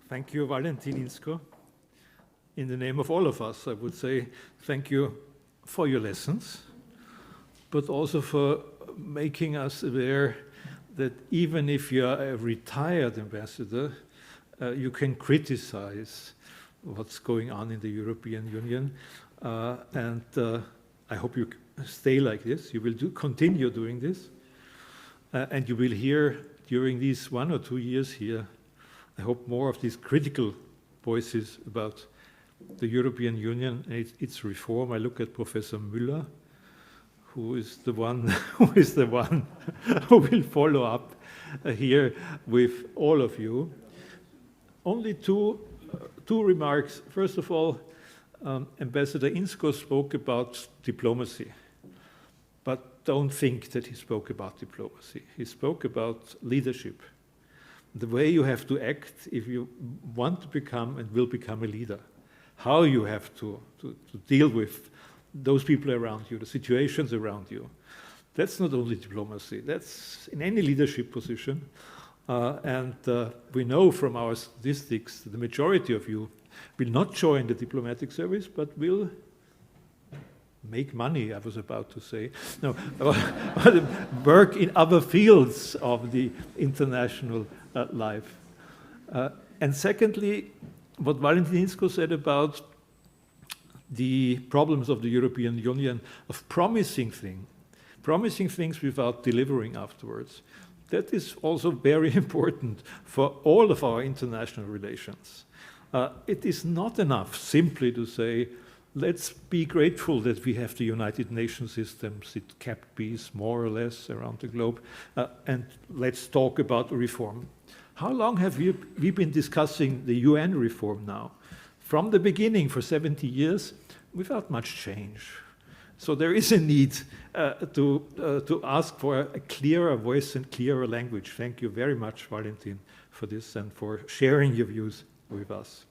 Thank you, Valentin, Inzko. In the name of all of us, I would say thank you for your lessons, but also for making us aware that even if you are a retired ambassador, you can criticize what's going on in the European Union. And I hope you stay like this. You will continue doing this. And you will hear during these 1 or 2 years here, I hope, more of these critical voices about the European Union and its reform. I look at Professor Müller, who is the one who will follow up here with all of you. Only two remarks. First of all, Ambassador Inzko spoke about diplomacy, but don't think that he spoke about diplomacy. He spoke about leadership, the way you have to act if you want to become and will become a leader, how you have to deal with those people around you, the situations around you. That's not only diplomacy, that's in any leadership position. And we know from our statistics that the majority of you will not join the diplomatic service, but will make money, I was about to say. No, work in other fields of the international life. And secondly, what Valentin said about the problems of the European Union of promising things without delivering afterwards. That is also very important for all of our international relations. It is not enough simply to say, let's be grateful that we have the United Nations systems. It kept peace more or less around the globe. And let's talk about reform. How long have we been discussing the UN reform now? From the beginning, for 70 years, without much change. So there is a need to ask for a clearer voice and clearer language. Thank you very much, Valentin, for this and for sharing your views with us.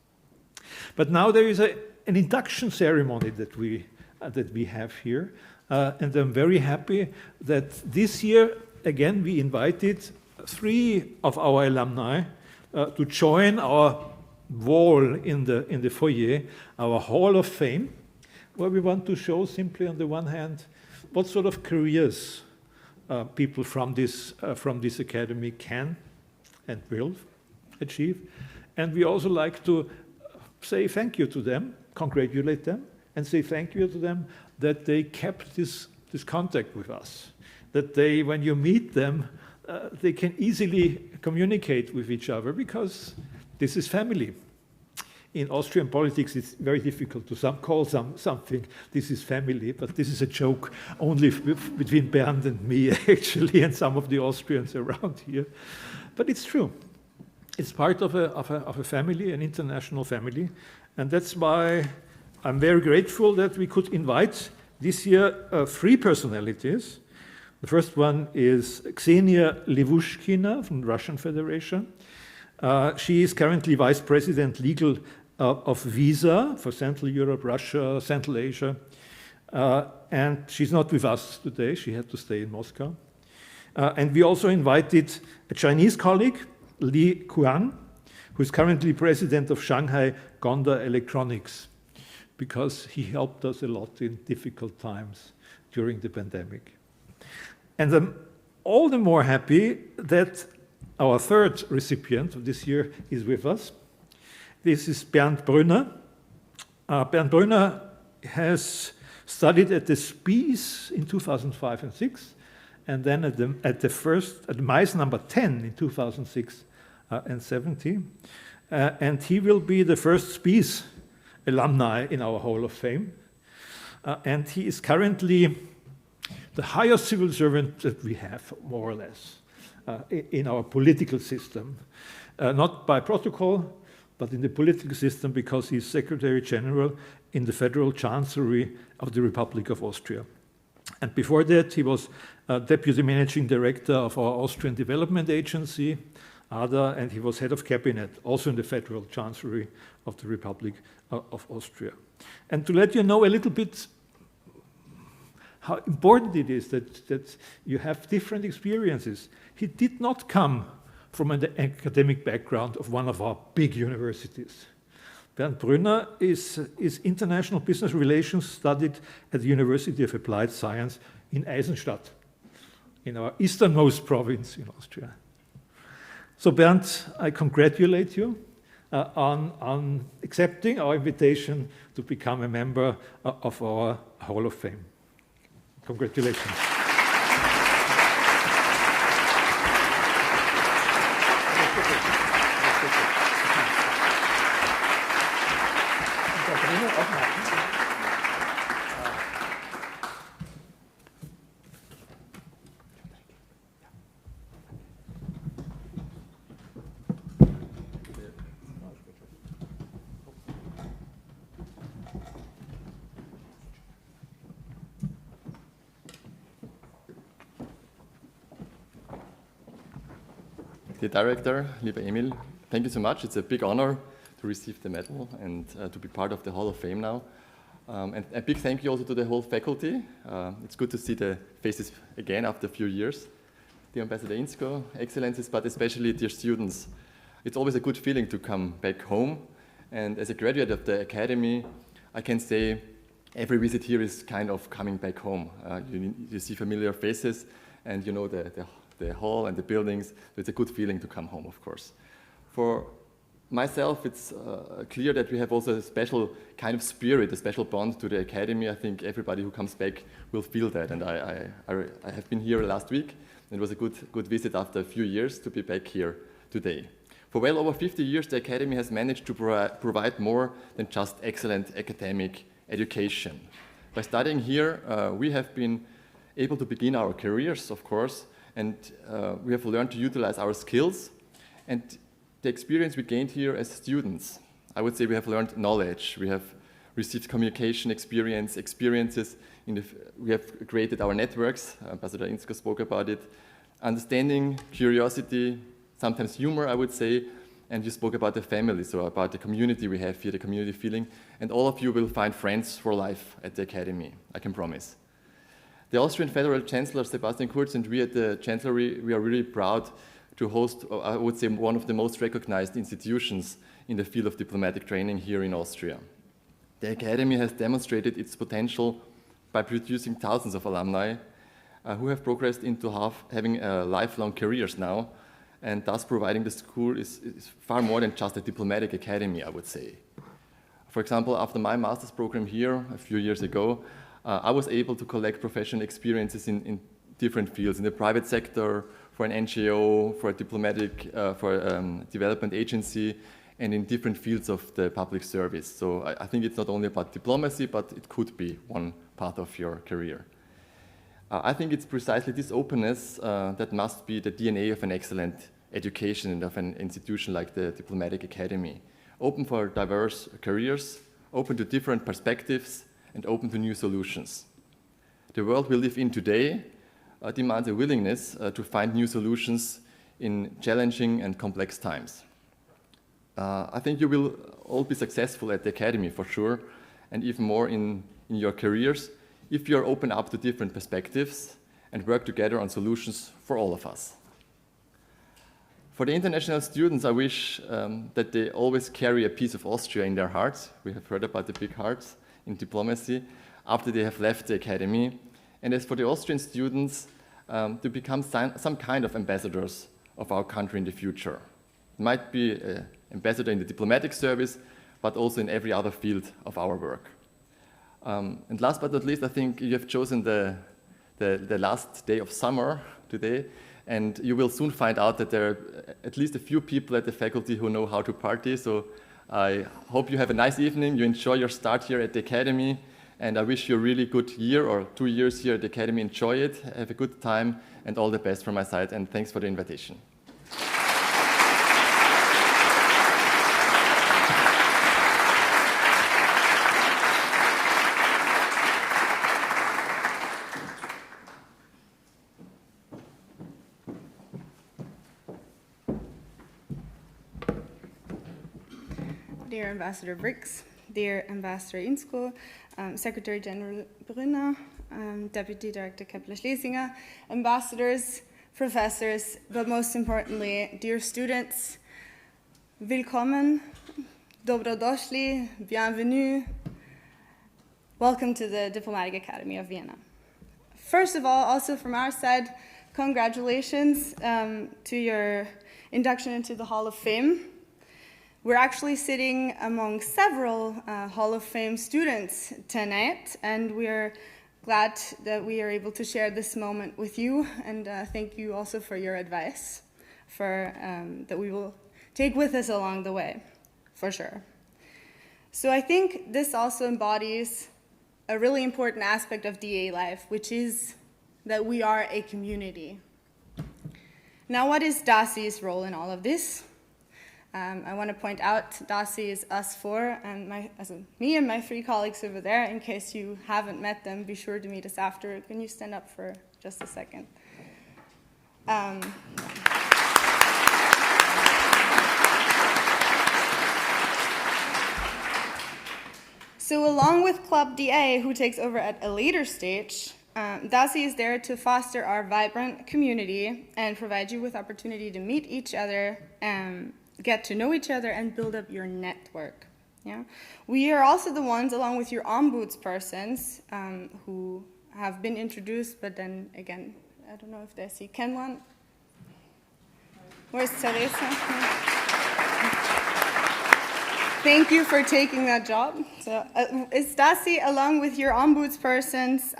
But now there is an induction ceremony that we have here. And I'm very happy that this year, again, we invited 3 of our alumni to join our wall in the foyer, our Hall of Fame, where we want to show simply, on the one hand, what sort of careers people from this academy can and will achieve. And we also like to say thank you to them, congratulate them, and say thank you to them that they kept this contact with us, that they, when you meet them, they can easily communicate with each other because this is family. In Austrian politics, it's very difficult to call something, this is family, but this is a joke only between Bernd and me, actually, and some of the Austrians around here. But it's true. It's part of a family, an international family, and that's why I'm very grateful that we could invite this year 3 personalities. The first one is Ksenia Levushkina from the Russian Federation. She is currently Vice President Legal of Visa for Central Europe, Russia, Central Asia. And she's not with us today. She had to stay in Moscow. And we also invited a Chinese colleague, Li Kuan, who is currently president of Shanghai Gonda Electronics, because he helped us a lot in difficult times during the pandemic. And I'm all the more happy that our 3rd recipient of this year is with us. This is Bernd Brünner. Bernd Brünner has studied at the Spies in 2005 and 6, and then at the MICE number 10 in 2006 and 17. And he will be the first Spies alumni in our Hall of Fame. And he is currently the highest civil servant that we have, more or less, in our political system. Not by protocol, but in the political system, because he's Secretary General in the Federal Chancellery of the Republic of Austria. And before that, he was Deputy Managing Director of our Austrian Development Agency, ADA, and he was Head of Cabinet, also in the Federal Chancellery of the Republic of Austria. And to let you know a little bit how important it is that you have different experiences. He did not come from an academic background of one of our big universities. Bernd Brünner is international business relations studied at the University of Applied Science in Eisenstadt. in our easternmost province in Austria. So Bernd, I congratulate you on accepting our invitation to become a member of our Hall of Fame. Congratulations. Dear Director, lieber Emil, thank you so much. It's a big honor to receive the medal and to be part of the Hall of Fame now. And a big thank you also to the whole faculty. It's good to see the faces again after a few years. Dear Ambassador Inzko, Excellencies, but especially dear students. It's always a good feeling to come back home. And as a graduate of the Academy, I can say every visit here is kind of coming back home. You see familiar faces and you know the hall and the buildings, so it's a good feeling to come home, of course. For myself, it's clear that we have also a special kind of spirit, a special bond to the Academy. I think everybody who comes back will feel that, and I have been here last week. It was a good visit after a few years to be back here today. For well over 50 years, the Academy has managed to provide more than just excellent academic education. By studying here, we have been able to begin our careers, of course, and we have learned to utilize our skills and the experience we gained here as students. I would say we have learned knowledge, we have received communication experiences, we have created our networks, Ambassador Inzko spoke about it, understanding, curiosity, sometimes humor, I would say, and you spoke about the family, so about the community we have here, the community feeling, and all of you will find friends for life at the Academy, I can promise. The Austrian Federal Chancellor, Sebastian Kurz, and we at the Chancellery, we are really proud to host, I would say, one of the most recognized institutions in the field of diplomatic training here in Austria. The Academy has demonstrated its potential by producing thousands of alumni who have progressed into having lifelong careers now, and thus providing the school is far more than just a diplomatic academy, I would say. For example, after my master's program here a few years ago, I was able to collect professional experiences in different fields, in the private sector, for an NGO, for a diplomatic, for a development agency, and in different fields of the public service. So I think it's not only about diplomacy, but it could be one part of your career. I think it's precisely this openness that must be the DNA of an excellent education and of an institution like the Diplomatic Academy. Open for diverse careers, open to different perspectives, and open to new solutions. The world we live in today demands a willingness to find new solutions in challenging and complex times. I think you will all be successful at the Academy for sure, and even more in your careers, if you are open up to different perspectives and work together on solutions for all of us. For the international students, I wish that they always carry a piece of Austria in their hearts. We have heard about the big hearts in diplomacy after they have left the Academy. And as for the Austrian students, to become some kind of ambassadors of our country in the future. It might be an ambassador in the diplomatic service, but also in every other field of our work. And last but not least, I think you have chosen the last day of summer today, and you will soon find out that there are at least a few people at the faculty who know how to party. So I hope you have a nice evening, you enjoy your start here at the Academy, and I wish you a really good year or 2 years here at the Academy. Enjoy it, have a good time, and all the best from my side, and thanks for the invitation. Dear Ambassador Brix, dear Ambassador Inzko, Secretary General Brünner, Deputy Director Kepler-Schlesinger, ambassadors, professors, but most importantly, dear students, willkommen, dobrodošli, bienvenue, welcome to the Diplomatic Academy of Vienna. First of all, also from our side, congratulations to your induction into the Hall of Fame. We're actually sitting among several Hall of Fame students tonight, and we're glad that we are able to share this moment with you, and thank you also for your advice that we will take with us along the way, for sure. So I think this also embodies a really important aspect of DA life, which is that we are a community. Now, what is DASI's role in all of this? I want to point out DASI is us four, and me and my 3 colleagues over there. In case you haven't met them, be sure to meet us after. Can you stand up for just a second? So along with Club DA, who takes over at a later stage, DASI is there to foster our vibrant community and provide you with opportunity to meet each other, get to know each other, and build up your network. Yeah? We are also the ones, along with your ombudspersons, who have been introduced, but then again, I don't know if Darcy can one. Where's Teresa? Thank you for taking that job. So, it's Darcy, along with your ombudspersons,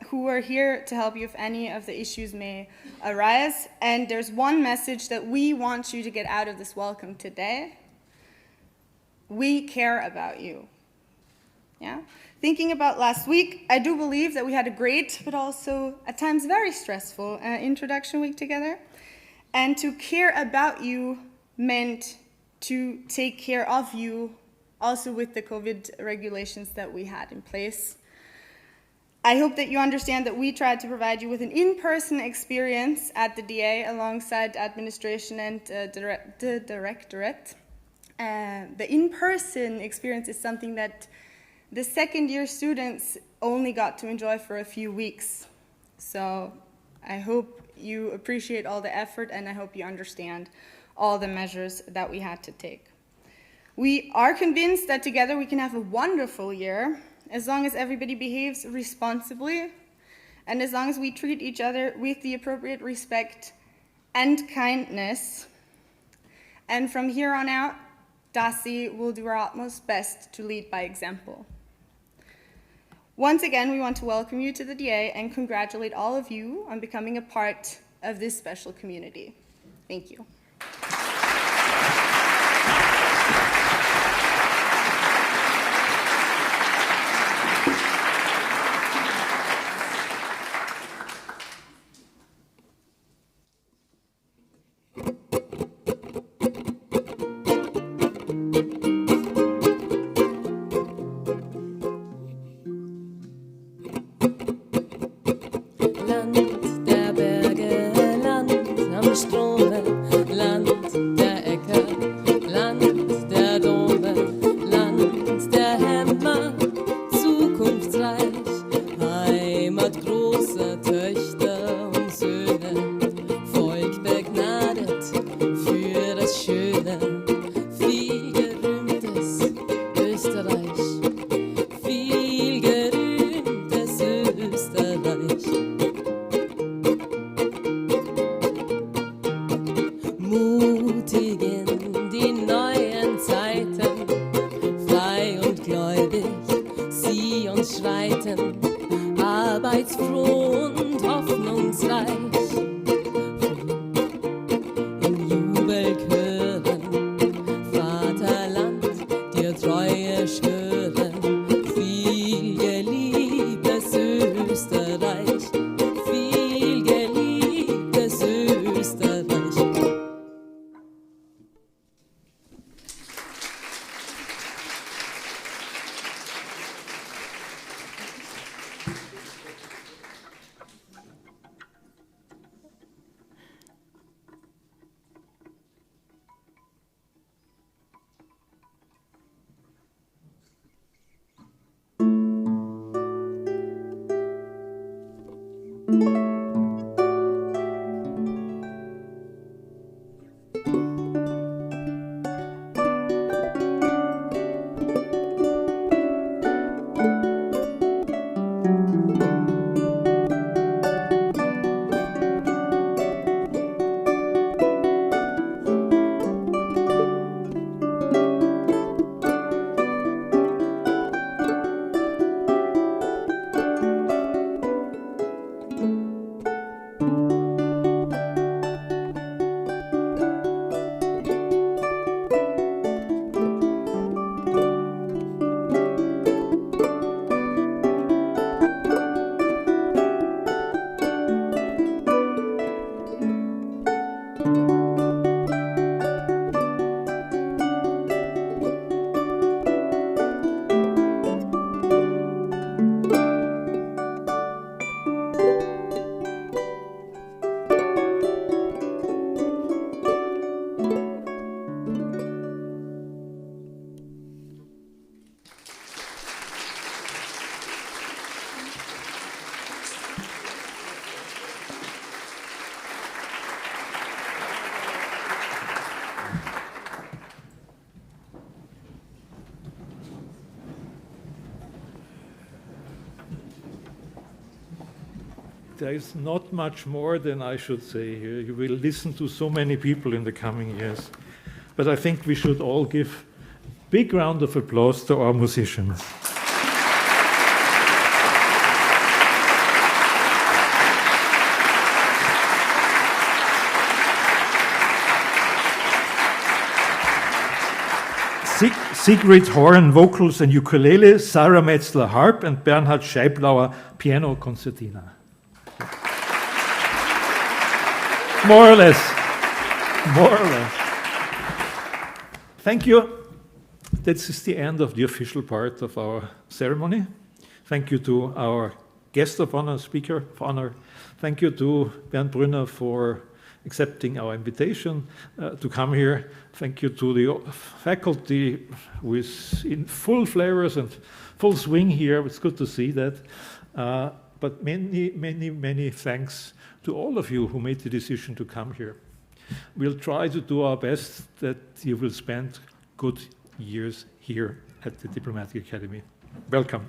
who are here to help you if any of the issues may arise. And there's one message that we want you to get out of this welcome today. We care about you. Yeah? Thinking about last week, I do believe that we had a great, but also at times very stressful introduction week together. And to care about you meant to take care of you, also with the COVID regulations that we had in place. I hope that you understand that we tried to provide you with an in-person experience at the DA alongside administration and the directorate. The in-person experience is something that the second-year students only got to enjoy for a few weeks. So I hope you appreciate all the effort, and I hope you understand all the measures that we had to take. We are convinced that together we can have a wonderful year, as long as everybody behaves responsibly, and as long as we treat each other with the appropriate respect and kindness. And from here on out, DASI will do our utmost best to lead by example. Once again, we want to welcome you to the DA and congratulate all of you on becoming a part of this special community. Thank you. there is not much more than I should say here. You will listen to so many people in the coming years. But I think we should all give a big round of applause to our musicians. Sigrid horn, vocals and ukulele, Sarah Metzler harp, and Bernhard Scheiblauer piano concertina. More or less. Thank you. This is the end of the official part of our ceremony. Thank you to our guest of honor, speaker of honor. Thank you to Bernd Brünner for accepting our invitation to come here. Thank you to the faculty who is in full flavors and full swing here. It's good to see that. But many thanks to all of you who made the decision to come here. We'll try to do our best that you will spend good years here at the Diplomatic Academy. Welcome.